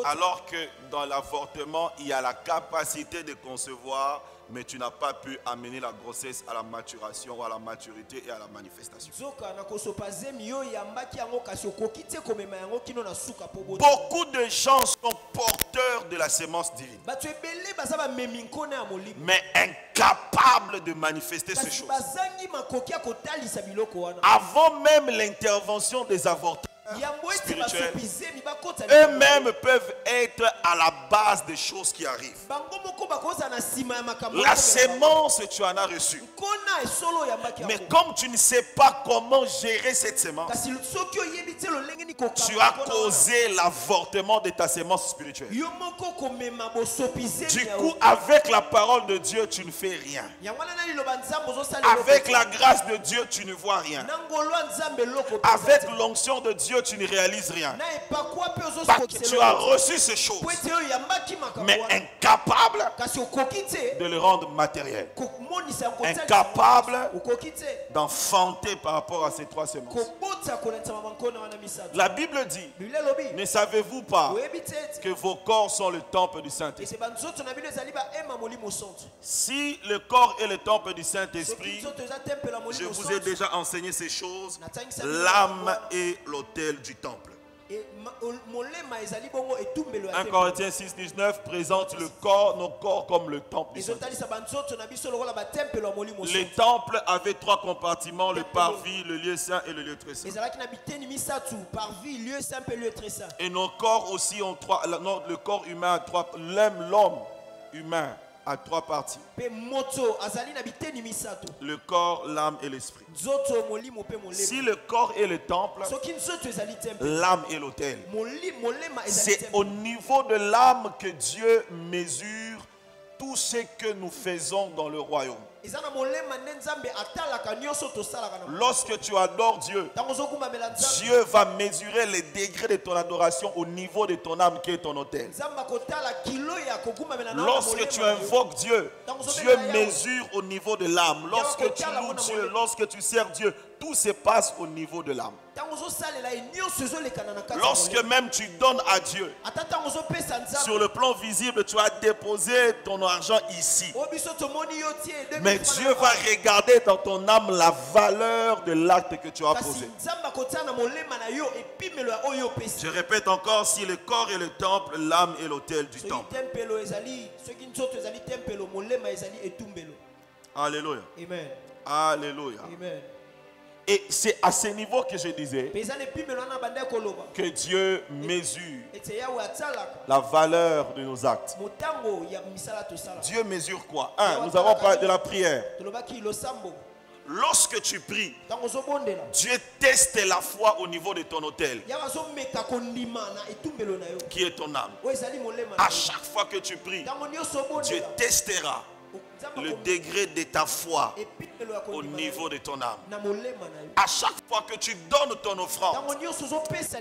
Alors que dans l'avortement, il y a la capacité de concevoir, mais tu n'as pas pu amener la grossesse à la maturation, à la maturité et à la manifestation. Beaucoup de gens sont porteurs de la sémence divine, mais incapables de manifester ces choses. Avant même l'intervention des avortements spirituels, eux-mêmes peuvent être à la base des choses qui arrivent. La sémence, tu en as reçu. Mais comme tu ne sais pas comment gérer cette sémence, tu as causé l'avortement de ta sémence spirituelle. Du coup, avec la parole de Dieu, tu ne fais rien. Avec la grâce de Dieu, tu ne vois rien. Avec l'onction de Dieu, tu ne réalises rien. Parce que tu as reçu ces choses, mais incapable de le rendre matériel. Incapable d'enfanter par rapport à ces trois semences. La Bible dit, ne savez-vous pas que vos corps sont le temple du Saint-Esprit? Si le corps est le temple du Saint-Esprit, je vous ai déjà enseigné ces choses, l'âme est l'autel du temple. 1 Corinthiens 6:19 présente nos corps comme le temple du Saint-Esprit. Les temples avaient trois compartiments, le parvis, le lieu saint et le lieu très saint. Et nos corps aussi ont trois. Le corps humain a trois. L'homme humain a trois parties: le corps, l'âme et l'esprit. Si le corps est le temple, l'âme est l'autel. C'est au niveau de l'âme que Dieu mesure tout ce que nous faisons dans le royaume. Lorsque tu adores Dieu, Dieu va mesurer les degrés de ton adoration au niveau de ton âme qui est ton autel. Lorsque tu invoques Dieu, Dieu mesure au niveau de l'âme. Lorsque tu loues Dieu, lorsque tu sers Dieu, tout se passe au niveau de l'âme. Lorsque même tu donnes à Dieu, sur le plan visible, tu as déposé ton argent ici. Mais Dieu va regarder dans ton âme la valeur de l'acte que tu as posé. Je répète encore, si le corps est le temple, l'âme est l'autel du temple. Alléluia. Amen. Alléluia. Amen. Et c'est à ce niveau que je disais que Dieu mesure la valeur de nos actes. Dieu mesure quoi? Nous avons parlé de la prière. Lorsque tu pries, Dieu teste la foi au niveau de ton autel, qui est ton âme. À chaque fois que tu pries, Dieu testera le degré de ta foi au niveau de ton âme. À chaque fois que tu donnes ton offrande,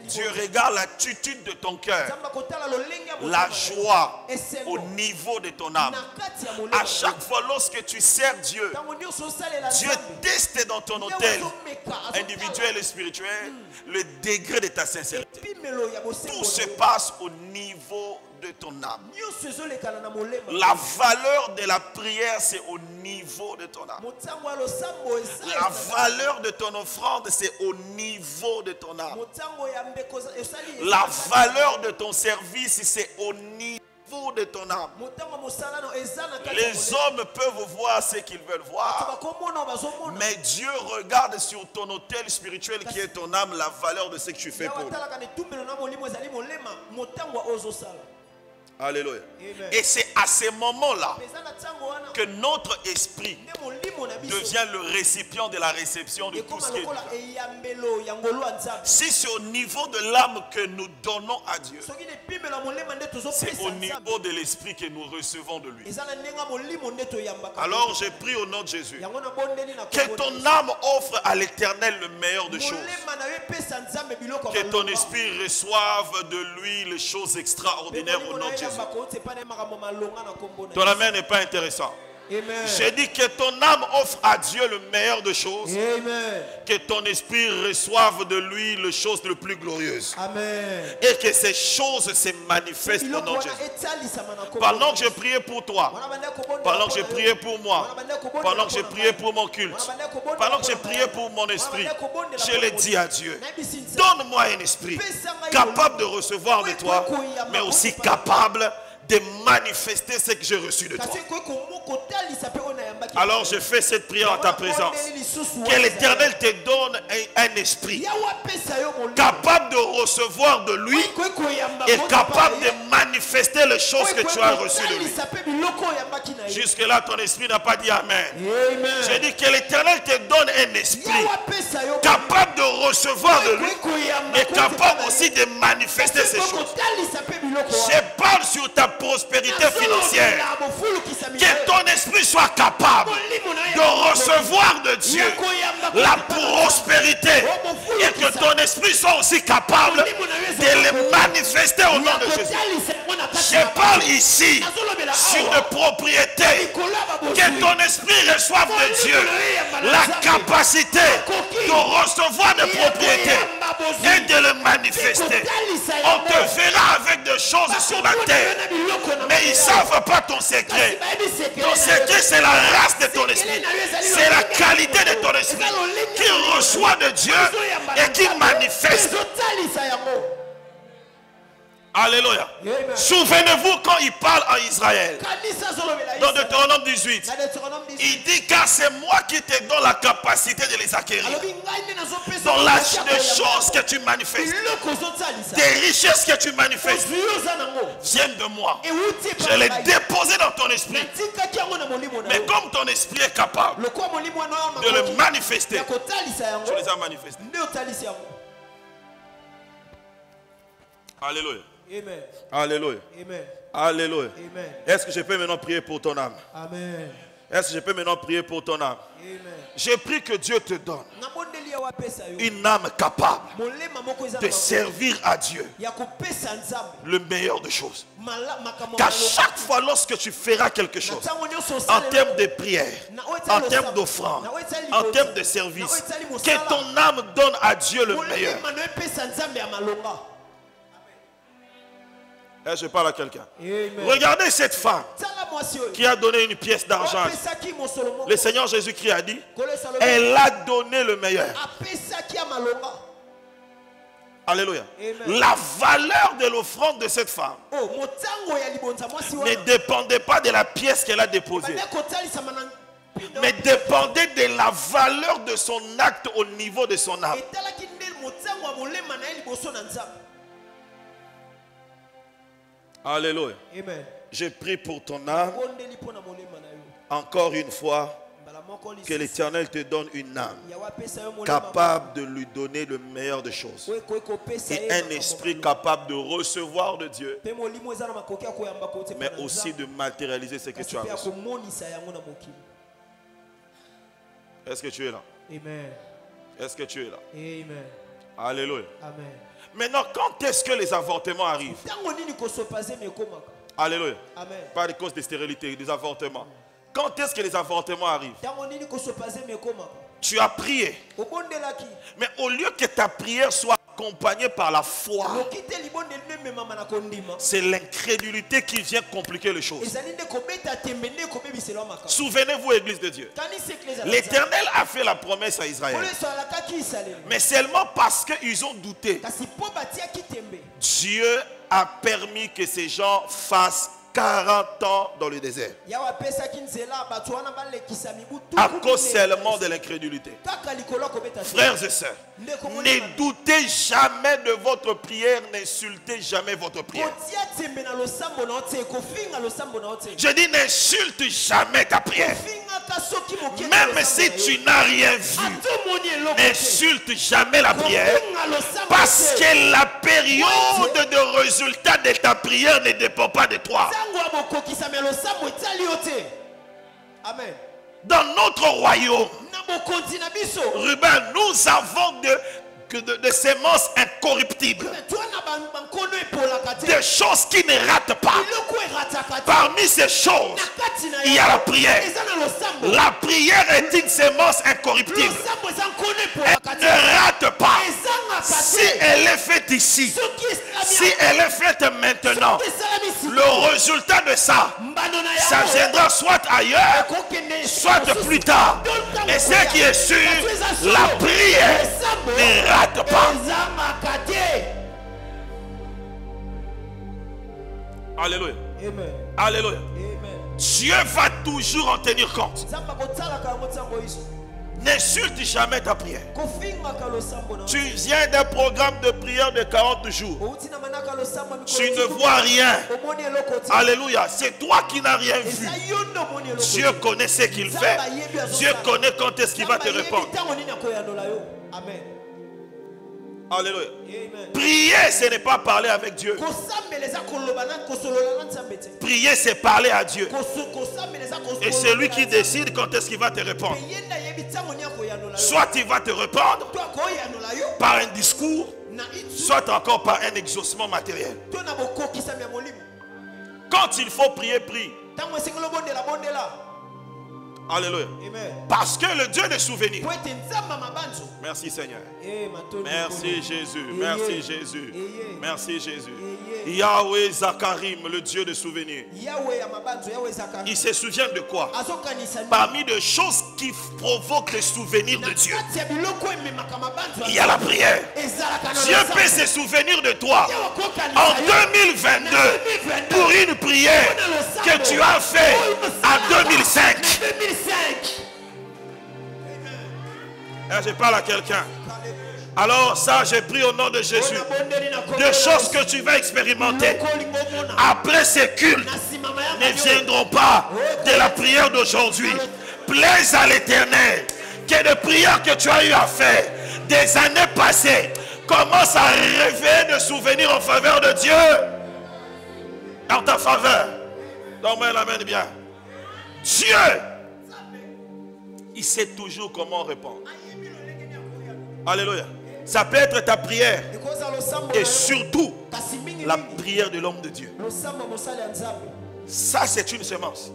Dieu regarde l'attitude de ton cœur, la joie au niveau de ton âme. À chaque fois lorsque tu sers Dieu, Dieu teste dans ton autel individuel et spirituel le degré de ta sincérité. Tout se passe au niveau de ton âme. La valeur de la prière, c'est au niveau de ton âme. La valeur de ton offrande, c'est au niveau de ton âme. La valeur de ton service, c'est au niveau de ton âme. Les hommes peuvent voir ce qu'ils veulent voir, mais Dieu regarde sur ton autel spirituel qui est ton âme la valeur de ce que tu fais pour lui. Alléluia. Et c'est à ces moments-là que notre esprit devient le récipient de la réception de tout ce qui est divin. Si c'est au niveau de l'âme que nous donnons à Dieu, c'est au niveau de l'esprit que nous recevons de lui. Alors je prie au nom de Jésus que ton âme offre à l'Éternel le meilleur des choses. Que ton esprit reçoive de lui les choses extraordinaires au nom de Jésus. Ton amen n'est pas intéressant. J'ai dit que ton âme offre à Dieu le meilleur des choses. Amen. Que ton esprit reçoive de lui les choses les plus glorieuses. Amen. Et que ces choses se manifestent au nom de Jésus. Pendant que je priais pour toi, pendant que je priais pour moi, pendant que je priais pour mon culte, pendant que je priais pour mon esprit, je l'ai dit à Dieu, donne-moi un esprit capable de recevoir de toi, mais aussi capable de manifester ce que j'ai reçu de toi. Alors je fais cette prière en ta présence. Que l'Éternel te donne un esprit capable de recevoir de lui et capable de manifester les choses que tu as reçues de lui. Jusque-là, ton esprit n'a pas dit Amen. J'ai dit que l'Éternel te donne un esprit capable de recevoir de lui et capable aussi de manifester ces choses. Je parle sur ta prospérité financière. Que ton esprit soit capable de recevoir de Dieu la prospérité et que ton esprit soit aussi capable de le manifester au nom de Jésus. Je parle ici sur des propriétés. Que ton esprit reçoive de Dieu la capacité de recevoir des propriétés et de le manifester. On te verra avec des choses sur la terre, mais ils ne savent pas ton secret. Ton secret, c'est la race de ton esprit. C'est la qualité de ton esprit qui reçoit de Dieu et qui manifeste. Alléluia. Souvenez-vous quand il parle à Israël. Dans Deutéronome 18. Il dit car c'est moi qui te donne la capacité de les acquérir. Dans les choses que tu manifestes, des richesses que tu manifestes viennent de moi. Je les déposé dans ton esprit. Mais comme ton esprit est capable de le manifester, tu les as manifestés. Alléluia. Amen. Alléluia. Amen. Alléluia. Amen. Est-ce que je peux maintenant prier pour ton âme? Amen. Est-ce que je peux maintenant prier pour ton âme? Amen. J'ai pris que Dieu te donne une âme capable de servir à Dieu le meilleur des choses. Qu'à chaque fois lorsque tu feras quelque chose, en termes de prière, en termes d'offrande, en termes de service, que ton âme donne à Dieu le meilleur. Et je parle à quelqu'un. Regardez cette femme qui a donné une pièce d'argent. Le Seigneur Jésus-Christ a dit, elle a donné le meilleur. Alléluia. La valeur de l'offrande de cette femme ne dépendait pas de la pièce qu'elle a déposée, mais dépendait de la valeur de son acte au niveau de son âme. Alléluia. Je prie pour ton âme. Encore une fois, que l'Éternel te donne une âme capable de lui donner le meilleur des choses. Et un esprit capable de recevoir de Dieu, mais aussi de matérialiser ce que tu as reçu. Est-ce que tu es là? Amen. Est-ce que tu es là? Amen. Alléluia. Amen. Maintenant, quand est-ce que les avortements arrivent? Alléluia. Amen. Pas à cause des stérilités, des avortements. Quand est-ce que les avortements arrivent? Tu as prié. Mais au lieu que ta prière soit accompagnée par la foi, c'est l'incrédulité qui vient compliquer les choses. Souvenez-vous, Église de Dieu. L'Éternel a fait la promesse à Israël. Mais seulement parce qu'ils ont douté, Dieu a permis que ces gens fassent 40 ans dans le désert. À cause seulement de l'incrédulité. Frères et sœurs, ne doutez jamais de votre prière, n'insultez jamais votre prière. Je dis n'insulte jamais ta prière. Même si tu n'as rien vu, n'insulte jamais la prière, parce que la période de résultat de ta prière ne dépend pas de toi. Amen. Dans notre royaume, Ruben, nous avons de semences incorruptibles, des choses qui ne ratent pas. Parmi ces choses, il y a la prière. La prière est une semence incorruptible. Elle ne rate pas. Si elle est faite ici, si elle est faite maintenant, le résultat de ça, ça viendra soit ailleurs, soit plus tard. Et ce qui est sûr, la prière ne rate pas. Alléluia. Amen. Alléluia. Amen. Dieu va toujours en tenir compte. N'insulte jamais ta prière. Tu viens d'un programme de prière de 40 jours. Tu ne vois rien. Alléluia. C'est toi qui n'as rien vu. Dieu connaît ce qu'il fait. Dieu connaît quand est-ce qu'il va te répondre. Amen. Alléluia. Prier, ce n'est pas parler avec Dieu. Prier, c'est parler à Dieu. Et c'est lui qui décide quand est-ce qu'il va te répondre. Soit il va te répondre par un discours, soit encore par un exaucement matériel. Quand il faut prier, prie. Alléluia. Parce que le Dieu des souvenirs. Merci Seigneur. Merci Jésus. Merci Jésus. Merci Jésus. Yahweh Zakarim, le Dieu des souvenirs. Il se souvient de quoi? Parmi les choses qui provoquent les souvenirs de Dieu, il y a la prière. Dieu peut se souvenir de toi en 2022 pour une prière que tu as fait en 2005. Et je parle à quelqu'un. Alors ça, j'ai pris au nom de Jésus. Des choses que tu vas expérimenter après ces cultes ne viendront pas de la prière d'aujourd'hui. Plaise à l'Éternel que les prières que tu as eu à faire des années passées commencent à réveiller des souvenirs en faveur de Dieu. En ta faveur. Donc, l'amène bien. Dieu, il sait toujours comment répondre. Alléluia. Ça peut être ta prière. Et surtout, la prière de l'homme de Dieu. Ça, c'est une semence.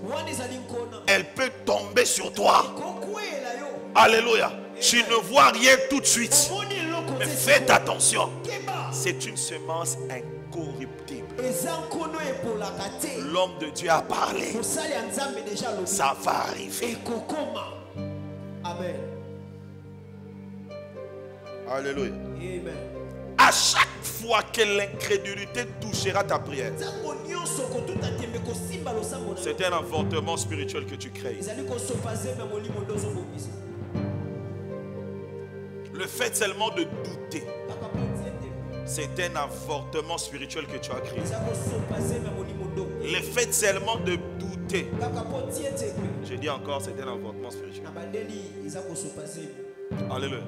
Elle peut tomber sur toi. Alléluia. Tu ne vois rien tout de suite. Mais faites attention. C'est une semence incorruptible. L'homme de Dieu a parlé. Ça va arriver. Amen. Alléluia. À chaque fois que l'incrédulité touchera ta prière, c'est un avortement spirituel que tu crées. Le fait seulement de douter, c'est un avortement spirituel que tu as créé. Le fait seulement de douter, je dis encore, c'est un avortement spirituel. Alléluia.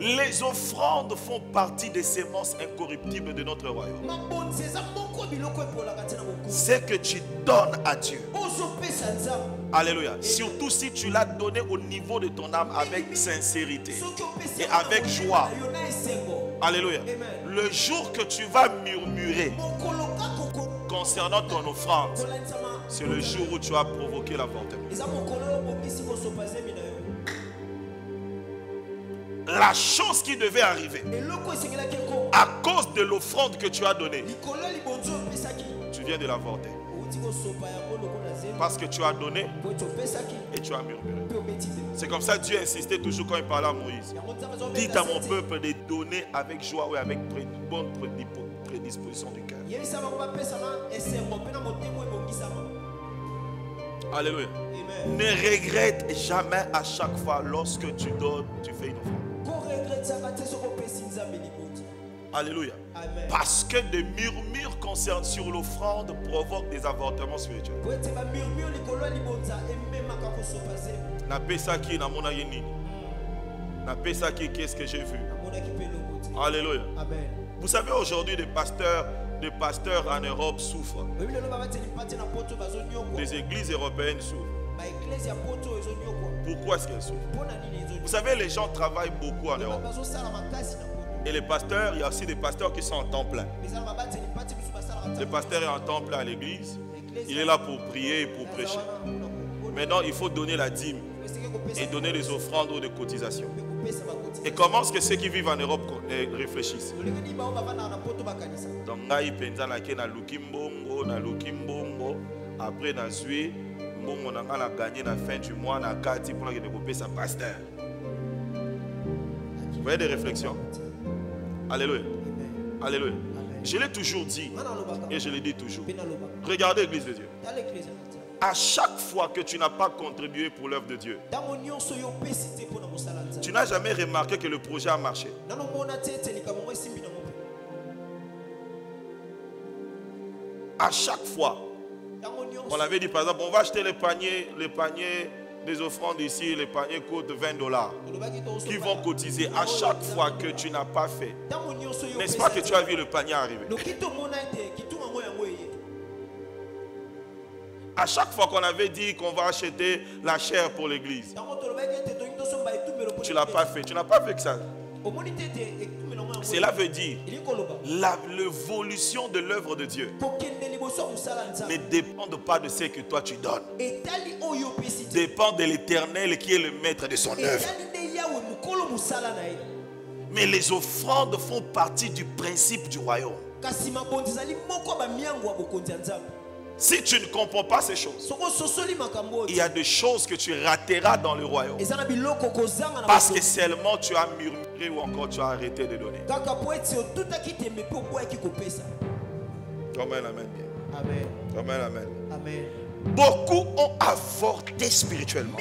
Les offrandes font partie des semences incorruptibles de notre royaume. C'est que tu donnes à Dieu. Alléluia. Surtout si tu l'as donné au niveau de ton âme avec sincérité et avec joie. Alléluia. Le jour que tu vas murmurer concernant ton offrande, c'est le jour où tu as provoqué l'avortement. La chose qui devait arriver à cause de l'offrande que tu as donnée, tu viens de l'avorter. Parce que tu as donné et tu as murmuré. C'est comme ça que Dieu insistait toujours quand il parlait à Moïse. Dites à mon peuple de donner avec joie et avec bonne prédisposition du cœur. Alléluia. Ne regrette jamais à chaque fois lorsque tu donnes, tu fais une offrande. Alléluia. Amen. Parce que des murmures concernant sur l'offrande provoquent des avortements spirituels. Qu'est-ce que j'ai vu? Alléluia. Amen. Vous savez, aujourd'hui, des pasteurs en Europe souffrent. Les églises européennes souffrent. Pourquoi est-ce qu'elles souffrent? Vous savez, les gens travaillent beaucoup en Europe. Et les pasteurs, il y a aussi des pasteurs qui sont en temps plein. Le pasteur est en temps plein à l'église. Il est là pour prier et pour prêcher. Maintenant, il faut donner la dîme et donner les offrandes ou des cotisations. Et comment est-ce que ceux qui vivent en Europe réfléchissent? Donc, après, on a gagné la fin du mois, on a gagné pour développer sa pasteur. Vous voyez des réflexions? Alléluia. Alléluia. Je l'ai toujours dit et je le dis toujours. Regardez l'église de Dieu. À chaque fois que tu n'as pas contribué pour l'œuvre de Dieu, tu n'as jamais remarqué que le projet a marché. À chaque fois, on avait dit par exemple, on va acheter les paniers des offrandes ici, les paniers coûtent $20 qui vont cotiser à chaque fois que tu n'as pas fait. N'est-ce pas que tu as vu le panier arriver? À chaque fois qu'on avait dit qu'on va acheter la chair pour l'église, tu ne l'as pas fait. Tu n'as pas fait que ça. Cela veut dire l'évolution de l'œuvre de Dieu ne dépend pas de ce que toi tu donnes. Dépend de l'Éternel qui est le maître de son œuvre. Mais les offrandes font partie du principe du royaume. Si tu ne comprends pas ces choses, il y a des choses que tu rateras dans le royaume. Parce que seulement tu as murmuré ou encore tu as arrêté de donner. Amen, amen. Amen. Amen, amen. Amen. Beaucoup ont avorté spirituellement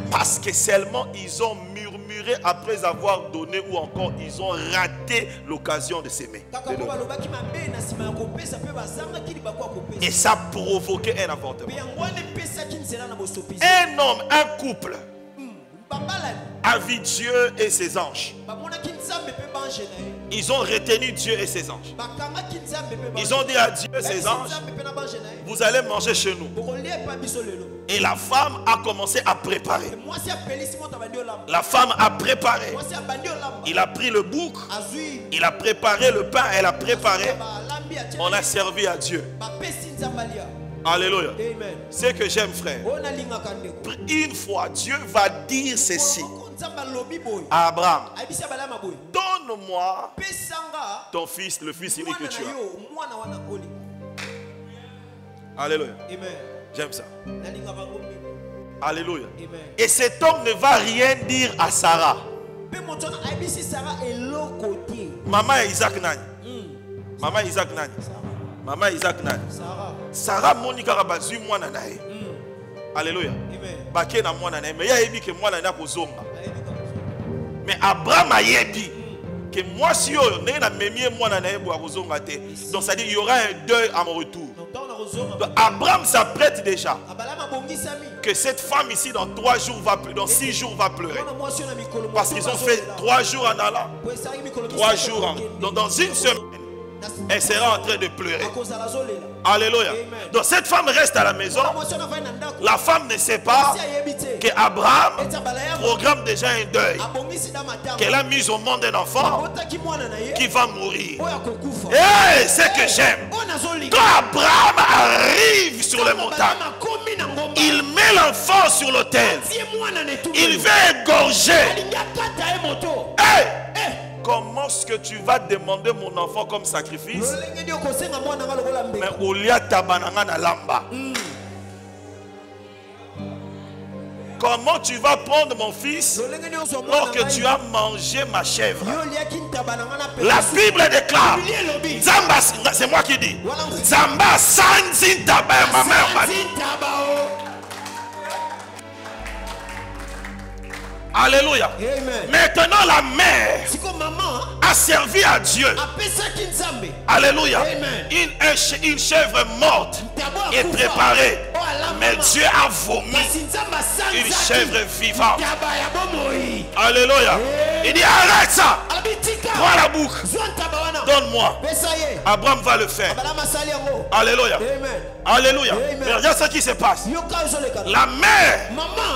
parce que seulement ils ont murmuré après avoir donné ou encore ils ont raté l'occasion de s'aimer. Et ça a provoqué un avortement. Un homme, un couple a vu Dieu et ses anges. Ils ont retenu Dieu et ses anges. Ils ont dit à Dieu et ses anges, vous allez manger chez nous. Et la femme a commencé à préparer. La femme a préparé. Il a pris le bouc. Il a préparé le pain. Elle a préparé. On a servi à Dieu. Alléluia. C'est que j'aime, frère. Une fois, Dieu va dire ceci à Abraham: donne-moi ton fils, le fils unique que tu as. Alléluia. J'aime ça. Alléluia. Et cet homme ne va rien dire à Sarah. Maman Isaac Nani. Maman Isaac Nani. Maman Isaac Nani. Sarah Monica Rabazu mwana nae. Alléluia. Baké na mwana nae. Mais ya ebi ke mwana na kozonga. Mais Abraham a yebi que moi si yo na memie mwana nae bo kozonga te. Donc ça dit il y aura un deuil à mon retour. Donc Abraham s'apprête déjà que cette femme ici dans 3 jours va pleurer, dans 6 jours va pleurer. Parce qu'ils ont fait 3 jours en allant, 3 jours en... dans une semaine. Elle sera en train de pleurer. Alléluia. Donc cette femme reste à la maison. La femme ne sait pas qu'Abraham programme déjà un deuil. Qu'elle a mis au monde un enfant qui va mourir. Et c'est que j'aime. Quand Abraham arrive sur les montagnes, il met l'enfant sur l'autel. Il veut égorger. Hey! Comment est-ce que tu vas demander mon enfant comme sacrifice? Mais au lieu de lamba. Comment tu vas prendre mon fils alors que tu as mangé ma chèvre? La Bible déclare, c'est moi qui dis, Zamba Sanzintaba, ma mère m'a dit. Alléluia. Maintenant la mère a servi à Dieu. Alléluia. Une chèvre morte est préparée. Mais Dieu a vomi une chèvre vivante. Alléluia. Il dit arrête ça. Prends la boucle. Donne-moi. Abraham va le faire. Alléluia. Alléluia. Mais regarde ce qui se passe. La mère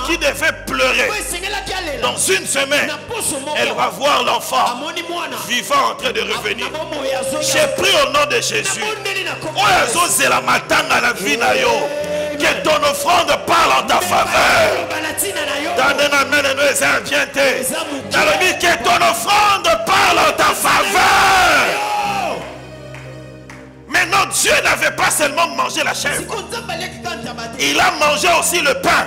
qui devait pleurer dans une semaine, elle va voir l'enfant vivant en train de revenir. J'ai pris au nom de Jésus. Que ton offrande parle en ta faveur. Que ton offrande parle en ta faveur. Maintenant, Dieu n'avait pas seulement mangé la chèvre. Il a mangé aussi le pain.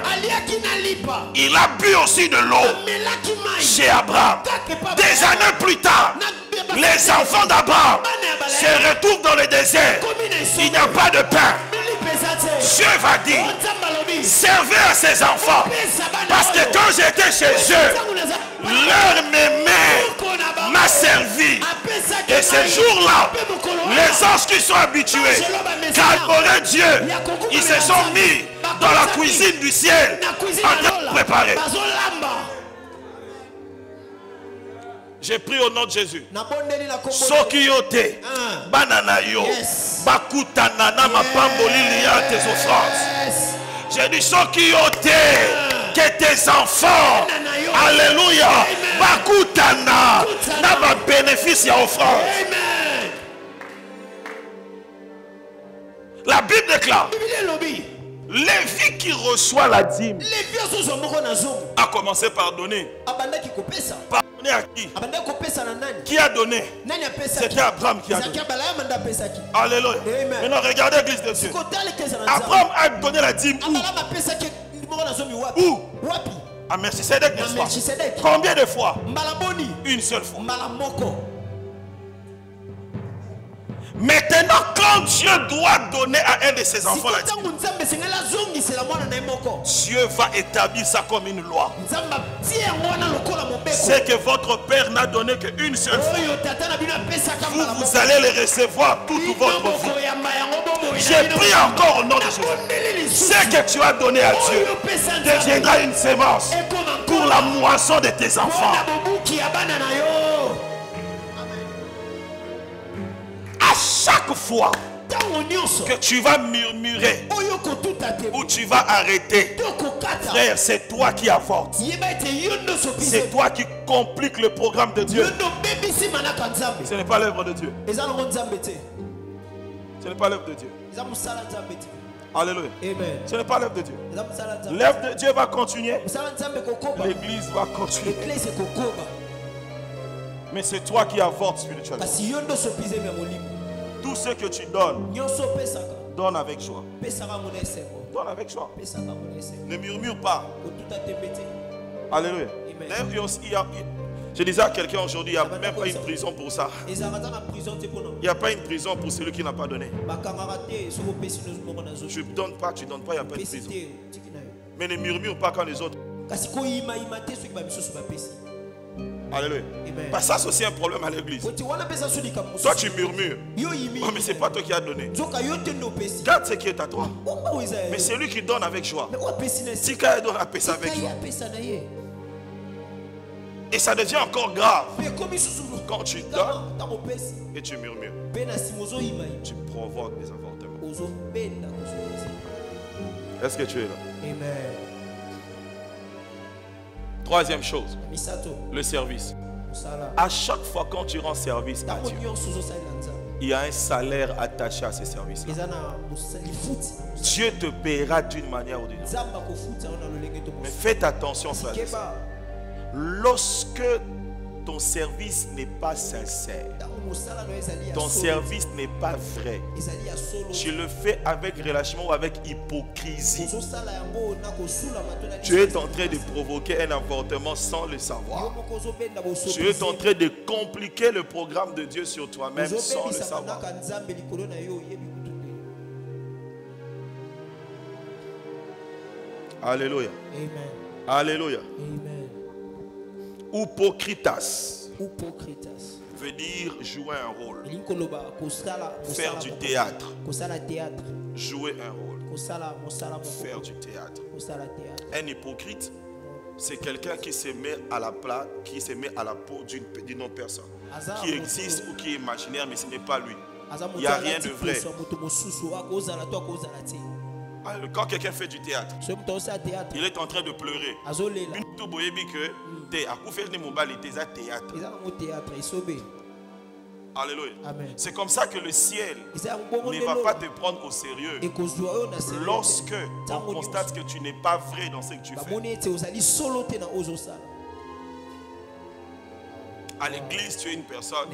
Il a bu aussi de l'eau chez Abraham. Des années plus tard, les enfants d'Abraham se retrouvent dans le désert. Il n'y a pas de pain. Dieu va dire, servez à ces enfants. Parce que quand j'étais chez eux, leur mémé m'a servi. Et ce jour-là, les anges qui sont habitués qu'à adorer Dieu, ils se sont mis dans la cuisine du ciel en train de préparer. J'ai pris au nom de Jésus. Soki yote, banana yo, bakutana na mapamboli liya tes offrances. J'ai dit soki yote, que tes enfants, alléluia, bakutana na ma bénéfice ya offrande. La Bible déclare, Lévi qui reçoit la dîme a commencé par donner. Pardonner à qui? Qui a donné? C'était Abraham qui a donné. Alléluia. Maintenant regardez l'église de Dieu. Abraham a donné la dîme où? Où? À Melchisedec, n'est-ce pas? Combien de fois? Une seule fois. Maintenant, quand Dieu doit donner à un de ses enfants la dîme, Dieu va établir ça comme une loi. C'est que votre Père n'a donné qu'une seule fois. Vous allez les recevoir toute votre vie. J'ai pris encore au nom de Jésus. Ce que tu as donné à Dieu deviendra une sémence pour la moisson de tes enfants. À chaque fois que tu vas murmurer ou tu vas arrêter, frère, c'est toi qui avortes. C'est toi qui compliques le programme de Dieu. Ce n'est pas l'œuvre de Dieu. Ce n'est pas l'œuvre de Dieu. Alléluia. Amen. Ce n'est pas l'œuvre de Dieu. L'œuvre de Dieu va continuer. L'église va continuer. Mais c'est toi qui avortes spirituellement. Tout ce que tu donnes, donne avec joie. Donne avec joie. Ne murmure pas. Alléluia. Je disais à quelqu'un aujourd'hui, il n'y a même pas une prison pour ça. Il n'y a pas une prison pour celui qui n'a pas donné. Tu ne donnes pas, il n'y a pas de prison. Mais ne murmure pas quand les autres. Alléluia. Parce que ça, c'est aussi un problème à l'église. Toi, tu murmures. Oh, mais ce n'est pas toi qui as donné. Garde ce qui est à toi. Mais c'est lui qui donne avec joie. Si quelqu'un donne avec joie. Et ça devient encore grave quand tu donnes et tu murmures. Tu provoques des avortements. Est-ce que tu es là? Amen. Troisième chose, le service. À chaque fois quand tu rends service à Dieu, il y a un salaire attaché à ces services-là. Dieu te paiera d'une manière ou d'une autre. Mais faites attention, frère. Lorsque ton service n'est pas sincère, ton service n'est pas vrai, tu le fais avec relâchement ou avec hypocrisie, tu es en train de provoquer un avortement sans le savoir. Tu es en train de compliquer le programme de Dieu sur toi-même sans le savoir. Alléluia. Amen. Alléluia. Amen. Hypocritas veut dire jouer un rôle. Faire du théâtre. Jouer un rôle. Faire du théâtre. Un hypocrite, c'est quelqu'un qui se met à la place, qui se met à la peau d'une autre personne, qui existe ou qui est imaginaire, mais ce n'est pas lui. Il n'y a rien de vrai. Quand quelqu'un fait du théâtre, il est en train de pleurer. Alléluia. C'est comme ça que le ciel ne va pas te prendre au sérieux lorsque on constate que tu n'es pas vrai dans ce que tu fais. À l'église, tu es une personne.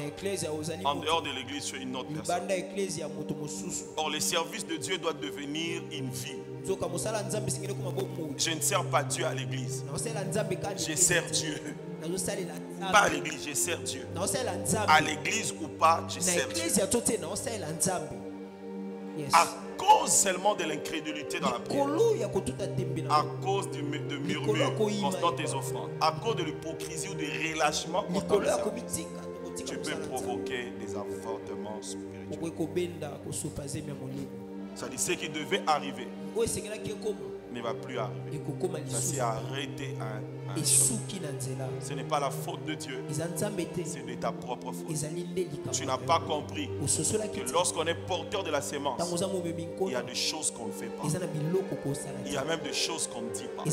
En dehors de l'église, tu es une autre personne. Or, le service de Dieu doit devenir une vie. Je ne sers pas Dieu à l'église. Je sers Dieu. Pas à l'église, je sers Dieu. À l'église ou pas, je sers Dieu. À cause seulement de l'incrédulité dans la prière, à cause de murmures constant tes offrandes, à cause de l'hypocrisie ou du relâchement, tu peux provoquer des avortements spirituels. Ça dit ce qui devait arriver ne va plus arriver. Ça s'est arrêté à un choc. Ce n'est pas la faute de Dieu, c'est de ta propre faute. Tu n'as pas compris que lorsqu'on est porteur de la sémence, il y a des choses qu'on ne fait pas. Il y a même des choses qu'on ne dit pas.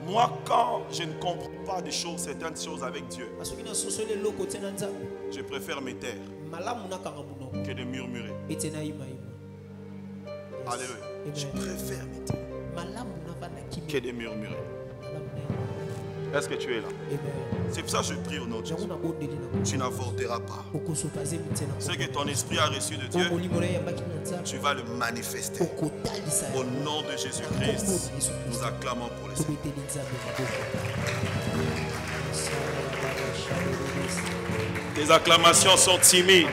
Moi, quand je ne comprends pas des choses, certaines choses avec Dieu, je préfère me taire que de murmurer. Alléluia. Je préfère me taire que de murmurer. Est-ce que tu es là? C'est pour ça que je prie au nom de Jésus. Tu n'avorteras pas. Ce que ton esprit a reçu de Dieu, tu vas le manifester. Au nom de Jésus-Christ, nous acclamons pour le Seigneur. Les acclamations sont timides.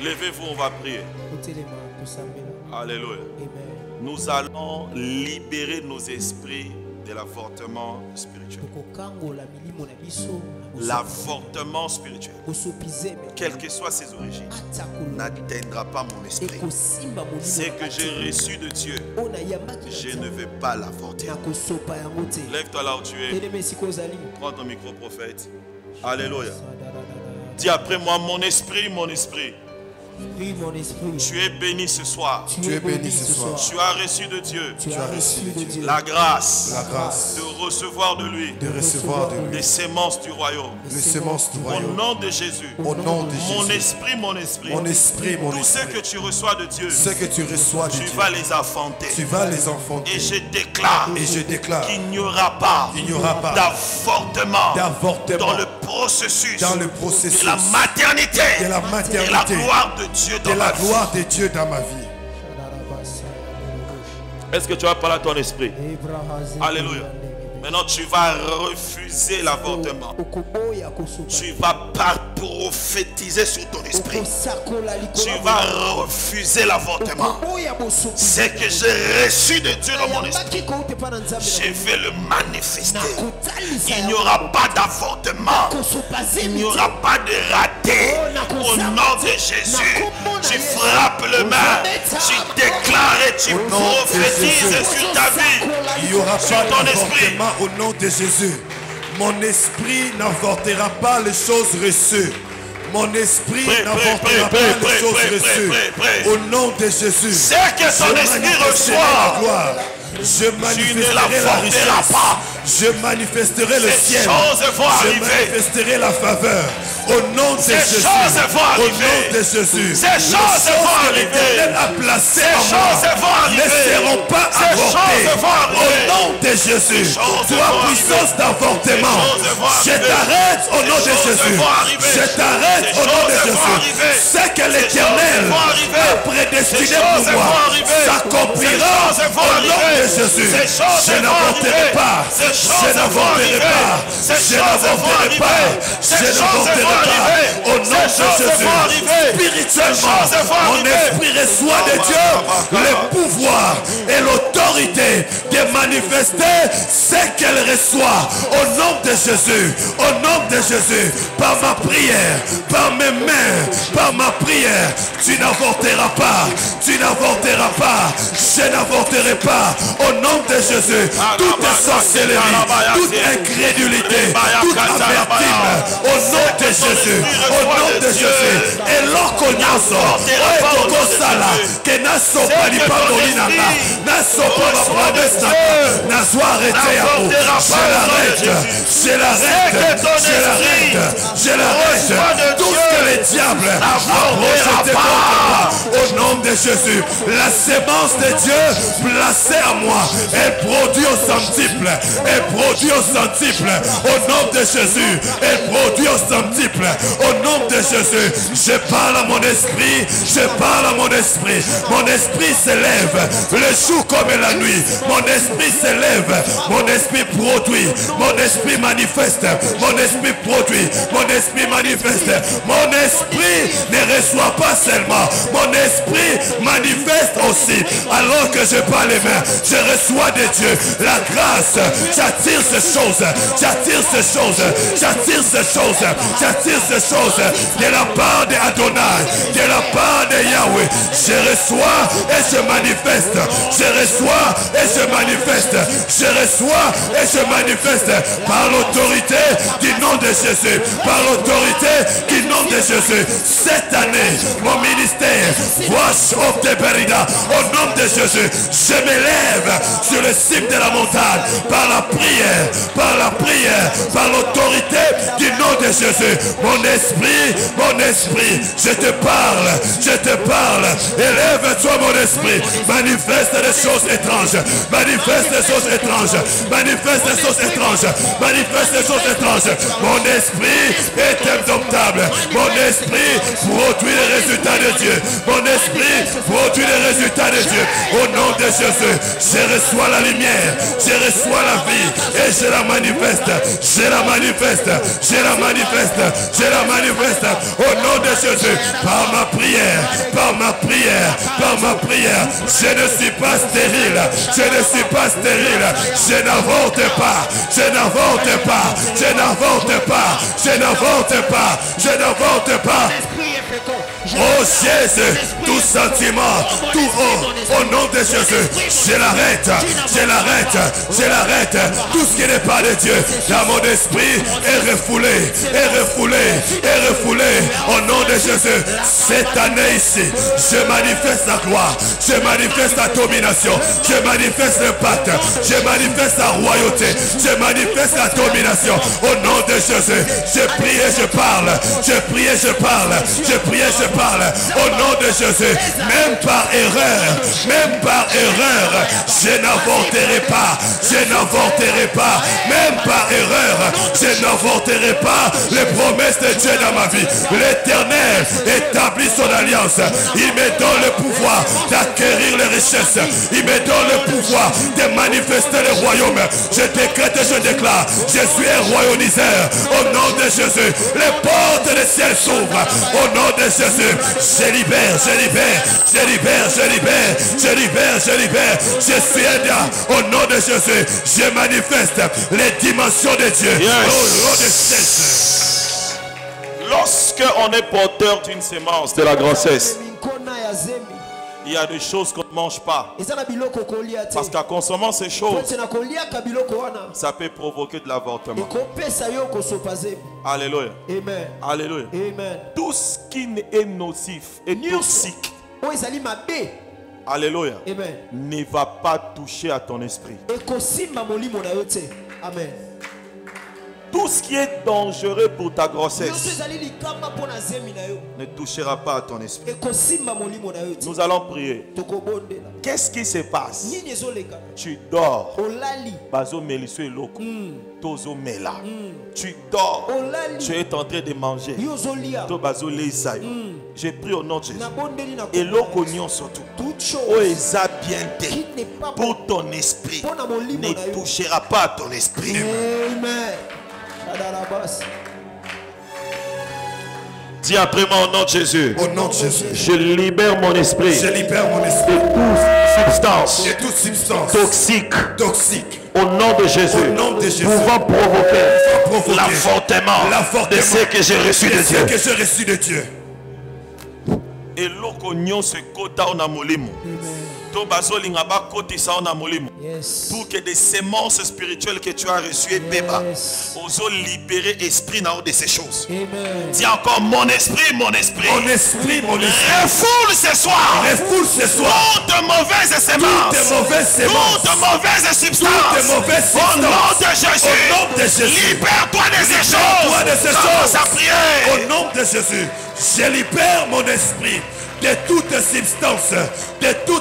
Levez-vous, on va prier. Alléluia. Nous allons libérer nos esprits Et l'avortement spirituel. L'avortement spirituel, quelles que soient ses origines, n'atteindra pas mon esprit. Ce que j'ai reçu de Dieu, je ne vais pas l'avorter. Lève-toi là où tu es. Prends ton micro, prophète. Alléluia. Dis après moi, mon esprit, mon esprit. Oui, mon esprit. Tu es béni ce soir. Tu es béni ce soir. Tu as reçu de Dieu. Tu as reçu de Dieu la grâce de recevoir de lui. De recevoir de lui. Les semences du royaume. Les semences du royaume. Au nom de Jésus. Au nom de Jésus. Mon esprit, mon esprit. Mon esprit, mon tout esprit. ce que tu reçois de Dieu. Ce que tu reçois de Dieu. Tu vas les enfanter. Tu vas les enfanter. Et je déclare. Qu'il n'y aura pas. D'avortement. Dans le processus. De la maternité. De la maternité. Et la gloire de Dieu dans ma vie. De Dieu dans ma vie. Est-ce que tu vas parler à ton esprit? Alléluia. Maintenant, tu vas refuser l'avortement. Tu vas pas prophétiser sur ton esprit. Tu vas refuser l'avortement. C'est que j'ai reçu de Dieu dans mon esprit. Je vais le manifester. Il n'y aura pas d'avortement. Il n'y aura pas de raté. Au nom de Jésus, tu frappes le main. Tu déclares et tu prophétises sur ta vie. Il n'y aura pas ton esprit. Au nom de Jésus, mon esprit n'avortera pas les choses reçues. Mon esprit n'avortera pas les choses reçues. Au nom de Jésus, c'est que ton esprit reçoit. Je manifesterai la richesse. Je manifesterai le ciel. Je manifesterai la faveur. Au nom de Jésus. Au nom de Jésus. Ces choses vont arriver. L'Éternel a placé en moi ne seront pas avortées. Au nom de Jésus. Toi, puissance d'avortement, je t'arrête au nom de Jésus. Je t'arrête au nom de Jésus. C'est que l'Éternel a prédestiné pour moi s'accomplira au nom de Jésus. Je n'avorterai pas. Je n'avorterai pas. Je n'avorterai pas. Je n'avorterai pas. Au nom de Jésus. Spirituellement, mon esprit reçoit de Dieu le pouvoir et l'autorité de manifester ce qu'elle reçoit. Au nom de Jésus. Au nom de Jésus. Par ma prière, par mes mains, par ma prière, tu n'avorteras pas. Tu n'avorteras pas. Je n'avorterai pas. Au nom de Jésus, toute sorcellerie, toute incrédulité, toute amertume, au nom de Jésus, au nom de Jésus, et l'orconyazo, Kosala, que n'asopa ni pandolinanga, n'asopa ma promesse, n'asoa arrêté à vous. Je l'arrête, je l'arrête, tout ce que les diables approchent de moi, au nom de Jésus, la sémence de Dieu placée à moi, elle produit au centuple, elle produit au centuple, au nom de Jésus, elle produit au centuple, au nom de Jésus. Je parle à mon esprit, je parle à mon esprit s'élève, le jour comme la nuit, mon esprit s'élève, mon esprit produit, mon esprit manifeste, mon esprit produit, mon esprit manifeste, mon esprit ne reçoit pas seulement, mon esprit manifeste aussi, alors que je parle les mains, je reçois de Dieu la grâce, j'attire ces choses, j'attire ces choses, j'attire ces choses, j'attire ces choses de la part de Adonai, de la part de Yahweh. Je reçois et je manifeste, je reçois et je manifeste, je reçois et je manifeste par l'autorité du nom de Jésus, par l'autorité du nom de Jésus. Cette année, mon ministère, Wash of the Berida, au nom de Jésus, je m'élève sur le cime de la montagne par la prière, par l'autorité du nom de Jésus. Mon esprit, je te parle, élève-toi mon esprit, manifeste des choses étranges, manifeste des choses étranges, manifeste des choses étranges, manifeste des choses étranges. Mon esprit est indomptable, mon esprit produit les résultats de Dieu. Mon esprit produit les résultats de Dieu. Au nom de Jésus, je reçois la lumière, je reçois la vie et je la manifeste. Je la manifeste, je la manifeste, je la manifeste. Au nom de Jésus, par ma prière, par ma prière, par ma prière. Je ne suis pas stérile, je ne suis pas stérile. Je n'avorte pas, je n'avorte pas, je n'avorte pas, je n'avorte pas, je n'avorte pas. Oh Jésus, tout sentiment, tout haut, au nom de Jésus, je l'arrête, je l'arrête, je l'arrête. Tout ce qui n'est pas de Dieu dans mon esprit est refoulé, est refoulé, est refoulé. Au nom de Jésus, cette année ici, je manifeste la gloire, je manifeste la domination, je manifeste le pacte, je manifeste la royauté, je manifeste la domination. Au nom de Jésus, je prie et je parle, je prie et je parle, je prie et je parle. Au nom de Jésus, même par erreur, je n'avorterai pas, je n'avorterai pas, même par erreur, je n'avorterai pas les promesses de Dieu dans ma vie. L'Éternel établit son alliance. Il me donne le pouvoir d'acquérir les richesses. Il me donne le pouvoir de manifester le royaume. Je décrète et je déclare, je suis un royaumiseur. Au nom de Jésus, les portes du ciel s'ouvrent. Au nom de Jésus, je libère, je libère, je libère, je libère, je libère, je libère. Je suis un au nom de Jésus, je manifeste les dimensions de Dieu. Au nom de Jésus. Lorsque on est porteur d'une sémence de la grossesse, il y a des choses qu'on ne mange pas. Parce qu'en consommant ces choses, ça peut provoquer de l'avortement. Alléluia. Amen. Alléluia. Amen. Tout ce qui est nocif et toxique, alléluia, Amen, ne va pas toucher à ton esprit. Amen. Tout ce qui est dangereux pour ta grossesse ne touchera pas à ton esprit. Nous allons prier. Qu'est-ce qui se passe? Tu dors. Tu dors. Tu es en train de manger. J'ai pris au nom de Jésus. Et l'ocognon surtout. Pour ton esprit ne touchera pas à ton esprit. Amen. Dis après moi au nom de Jésus. Au nom de Jésus, Je libère mon esprit je libère mon esprit de toute substance toxique. Au nom de Jésus, pouvant provoquer l'avortement de ce que j'ai reçu de Dieu. Et l'ocognon se kota on a molimo. Pour que des sémences spirituelles que tu as reçues, oso libérer esprit dans de ces choses. Dis encore mon esprit, refoule ce soir toute mauvaise sémence, toute mauvaise substance. Au nom de Jésus, libère-toi de ces choses. Commence à prier. Au nom de Jésus, je libère mon esprit de toute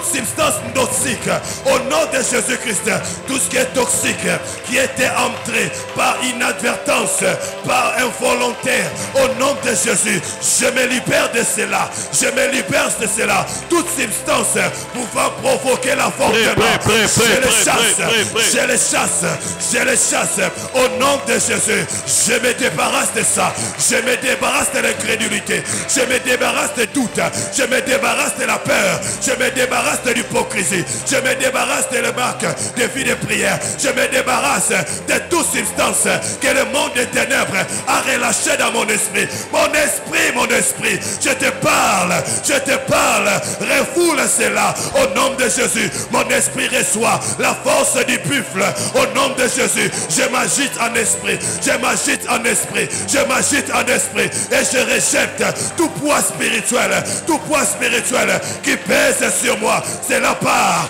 substance toxique. Au nom de Jésus-Christ, tout ce qui est toxique, qui était entré par inadvertance, par involontaire, au nom de Jésus, je me libère de cela. Je me libère de cela. Toute substance pouvant provoquer l'avortement, je les chasse. Au nom de Jésus, je me débarrasse de ça. Je me débarrasse de l'incrédulité. Je me débarrasse de doute. Je me débarrasse de la peur. Je me débarrasse de l'hypocrisie. Je me débarrasse de la marque de vie de prière. Je me débarrasse de toute substance que le monde des ténèbres a relâché dans mon esprit. Mon esprit, je te parle, refoule cela au nom de Jésus. Mon esprit reçoit la force du buffle au nom de Jésus. Je m'agite en esprit et je rejette tout poids spirituel qui pèse sur moi. C'est la part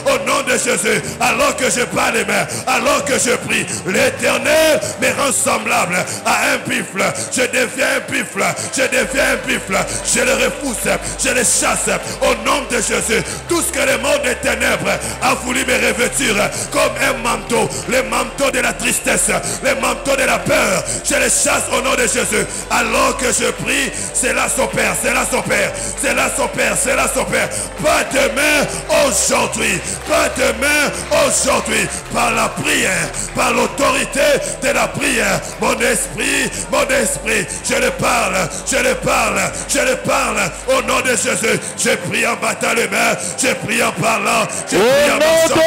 au nom de de Jésus, alors que je bats les mains, alors que je prie, l'Éternel me rend semblable à un buffle. Je deviens un buffle, je deviens un buffle. Je le repousse, je le chasse au nom de Jésus. Tout ce que le monde des ténèbres a voulu me revêtir comme un manteau, le manteau de la tristesse, le manteau de la peur, je le chasse au nom de Jésus. Alors que je prie, cela s'opère, cela s'opère, cela s'opère, cela s'opère. Pas demain, aujourd'hui, pas demain, aujourd'hui, par la prière, par l'autorité de la prière. Mon esprit, je le parle, je le parle, je le parle au nom de Jésus. Je prie en battant les mains, je prie en parlant, je prie en marchant.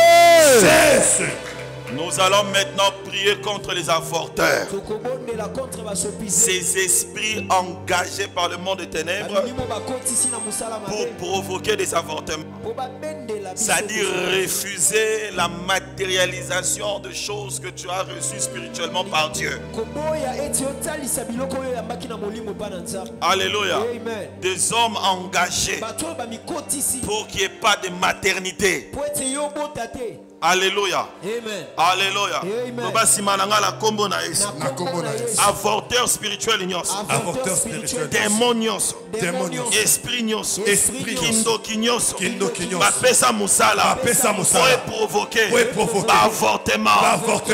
Jésus. Nous allons maintenant prier contre les avorteurs. Ces esprits engagés par le monde des ténèbres pour provoquer des avortements. C'est-à-dire refuser la matérialisation de choses que tu as reçues spirituellement par Dieu. Alléluia. Des hommes engagés pour qu'il n'y ait pas de maternité. Alléluia. Amen. Alléluia. Avorteur spirituel ignos. Avorteur spirituel. Démon ignos. Esprit ignos. Kindo ignos. Bapesa musala. Pour provoquer avortement.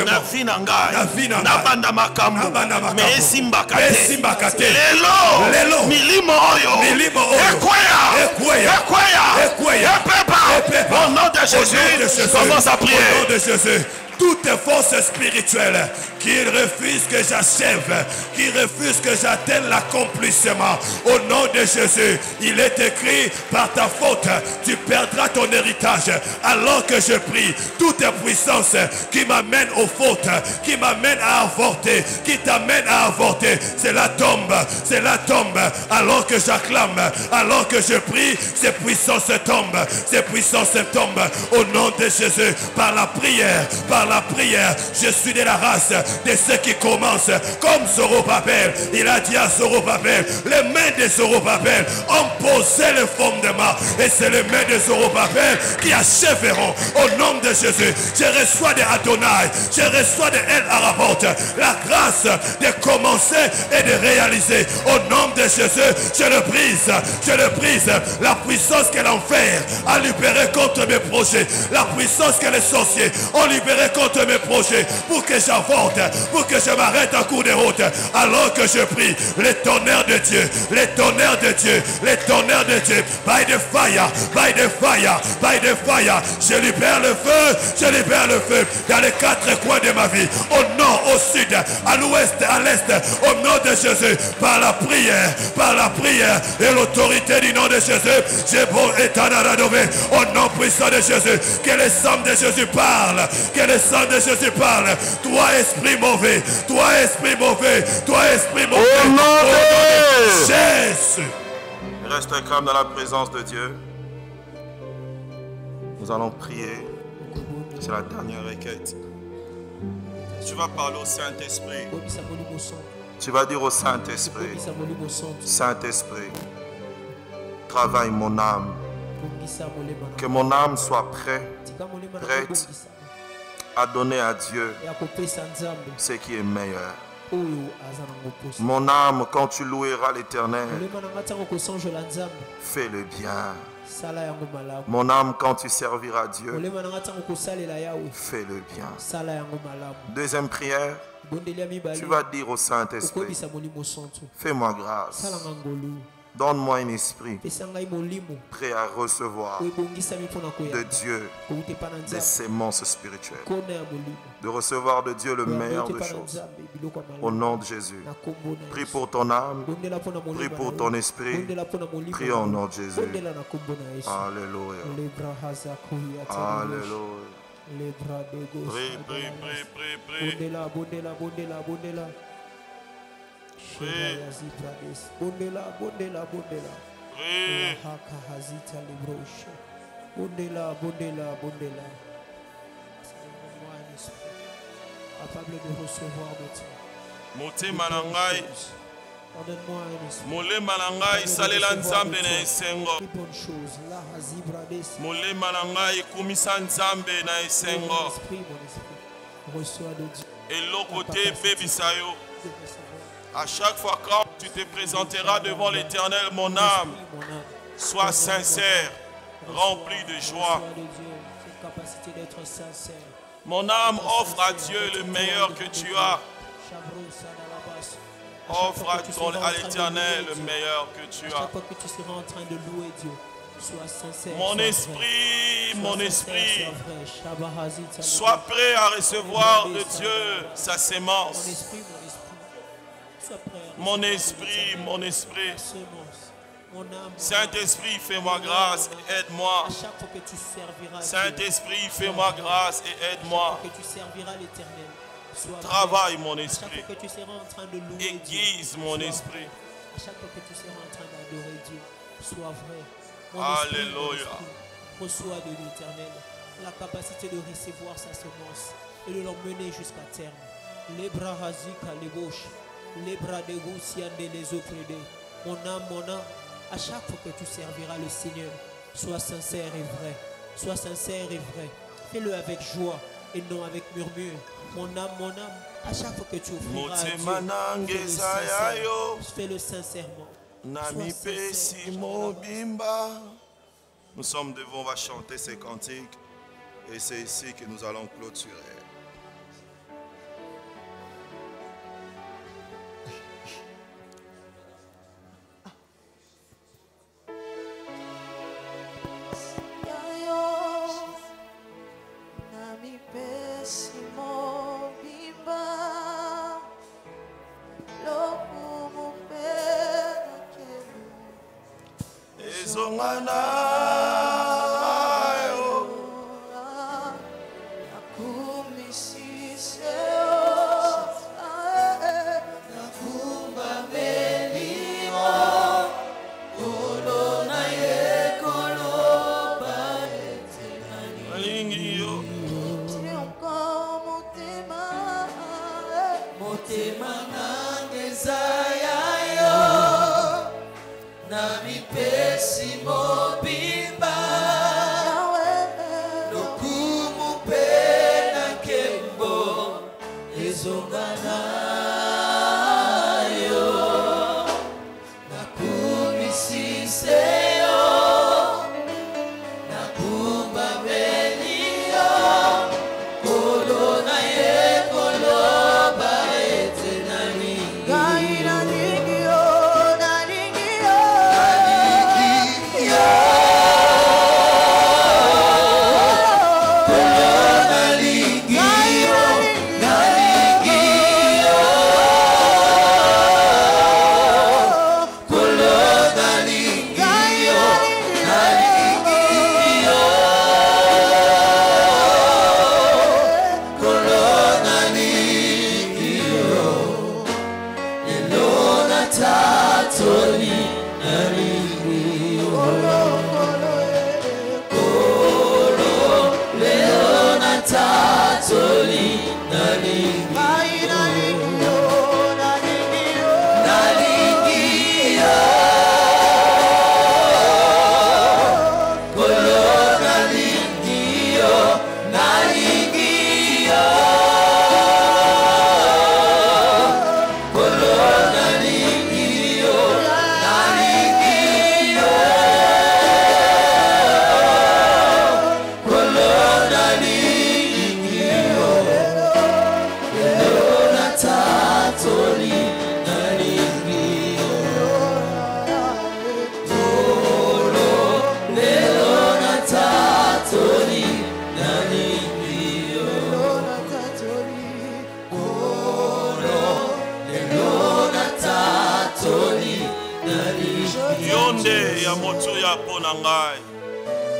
Na vie na ngai. Na banda makambo. Mais simbakate. Lelo. Milimo oyo. Ekwea. Au nom de Jésus. Commence à prier. Au nom de Jésus. Toute force spirituelle qui refuse que j'achève, qui refuse que j'atteigne l'accomplissement, au nom de Jésus, il est écrit, par ta faute, tu perdras ton héritage. Alors que je prie, toute puissance qui m'amène aux fautes, qui m'amène à avorter, qui t'amène à avorter, cela tombe, alors que j'acclame, alors que je prie, ces puissances tombent, au nom de Jésus, par la prière, je suis de la race de ceux qui commencent comme Zorobabel. Il a dit à Zorobabel, les mains de Zorobabel ont posé le fondement et c'est les mains de Zorobabel qui achèveront au nom de Jésus. Je reçois de Adonai, je reçois de El Arabot la grâce de commencer et de réaliser au nom de Jésus. Je le brise, la puissance que l'enfer a libérée contre mes projets, la puissance que les sorciers ont libérée contre mes projets, pour que j'avorte, pour que je m'arrête en cours de route, alors que je prie, les tonnerres de Dieu, by the fire, je libère le feu, dans les quatre coins de ma vie, au nord, au sud, à l'ouest, à l'est, au nom de Jésus, par la prière et l'autorité du nom de Jésus, j'ai beau éternel adoré, au nom puissant de Jésus, que le sang de Jésus parle, toi esprit mauvais, au nom de Jésus. Reste calme dans la présence de Dieu. Nous allons prier. C'est la dernière requête. Tu vas parler au Saint-Esprit. Tu vas dire au Saint-Esprit, Saint-Esprit, travaille mon âme. Que mon âme soit prête à donner à Dieu ce qui est meilleur. Mon âme, quand tu loueras l'Éternel, fais le bien. Mon âme, quand tu serviras Dieu, fais le bien. Deuxième prière, tu vas dire au Saint-Esprit, fais-moi grâce. Donne-moi un esprit prêt à recevoir de Dieu des semences spirituelles. De recevoir de Dieu le meilleur des choses. Au nom de Jésus. Prie pour ton âme. Prie pour ton esprit. Prie au nom de Jésus. Alléluia. Alléluia. Prie, prie, prie, prie, prie. Capable de recevoir de toi. Pardonne-moi un esprit. Molema na ngai salela nzambe na esengo. Bonne chose. La hazibra des. Molema na ngai kumisa nzambe na esengo. Mon esprit, reçois de Dieu. Eloko te bebisa yo. À chaque fois quand tu te présenteras devant l'Éternel, mon âme, sois sincère, rempli de joie. Mon âme offre à Dieu le meilleur que tu as. Offre à l'Éternel le meilleur que tu as. Mon esprit, sois prêt à recevoir de Dieu sa sémence. Mon esprit, Saint-Esprit, fais-moi grâce et aide-moi. Saint-Esprit, fais-moi grâce et aide-moi. Travaille mon esprit. Aiguise mon esprit. À chaque fois que tu seras en train d'adorer Dieu, sois vrai. Alléluia. Reçois de l'Éternel la capacité de recevoir sa semence et de l'emmener jusqu'à terme. Les bras hazika, les gauches, les bras de Goussiande, les opprimés. Mon âme, à chaque fois que tu serviras le Seigneur, sois sincère et vrai. Sois sincère et vrai. Fais-le avec joie et non avec murmure. Mon âme, à chaque fois que tu offriras à Dieu, fais-le sincèrement. Nous sommes devant, on va chanter ces cantiques et c'est ici que nous allons clôturer.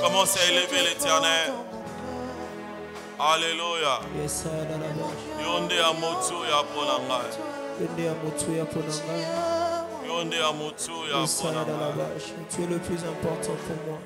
Commence à élever l'Éternel. Alléluia. Yonde amotu ya ponangai. Yonde amotu ya ponangai. Tu es le plus important pour moi.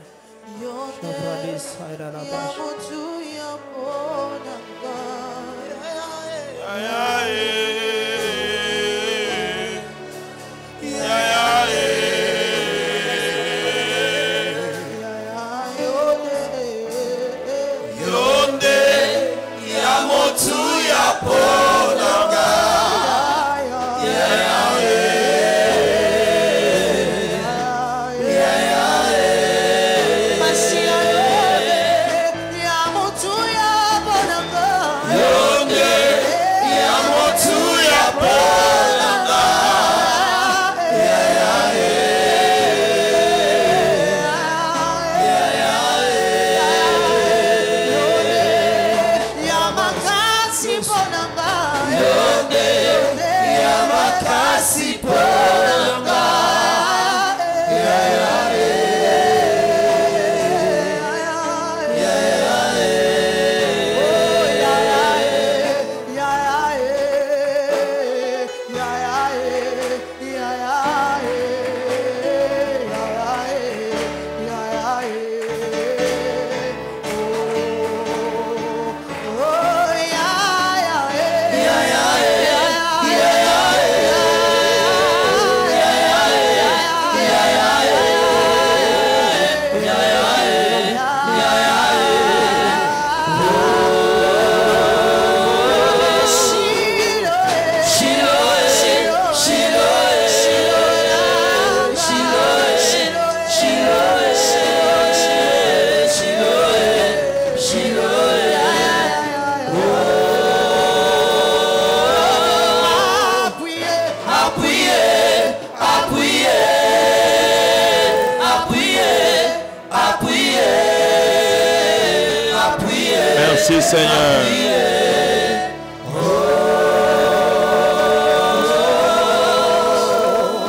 Merci Seigneur.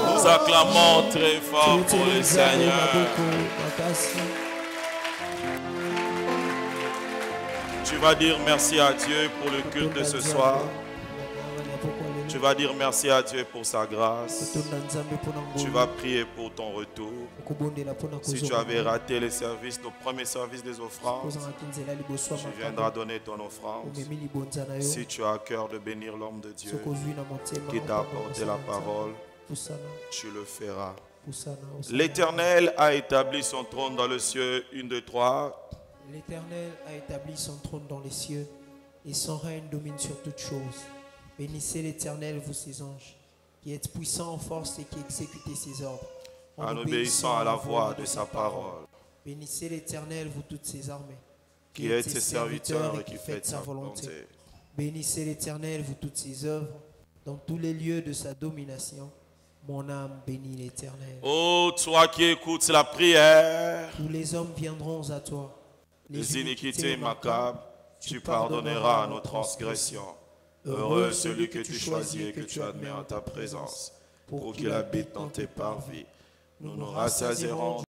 Nous acclamons très fort pour le Seigneur. Tu vas dire merci à Dieu pour le culte de ce soir. Tu vas dire merci à Dieu pour sa grâce. Tu vas prier pour ton retour. Si tu avais raté les services, nos premiers services des offrandes, tu viendras donner ton offrande. Si tu as à cœur de bénir l'homme de Dieu qui t'a apporté la parole, tu le feras. L'Éternel a établi son trône dans le ciel. 1, 2, 3. L'Éternel a établi son trône dans les cieux et son règne domine sur toutes choses. Bénissez l'Éternel, vous ses anges, qui êtes puissants en force et qui exécutez ses ordres, en obéissant à la voix de sa parole. Bénissez l'Éternel, vous toutes ses armées, qui êtes ses serviteurs et qui faites sa volonté. Bénissez l'Éternel, vous toutes ses œuvres, dans tous les lieux de sa domination. Mon âme bénit l'Éternel. Oh, toi qui écoutes la prière, tous les hommes viendront à toi. Les iniquités macabres, tu pardonneras nos transgressions. Heureux celui que tu choisis et que tu admets en ta présence, pour qu'il habite dans tes parvis. Nous nous rassasierons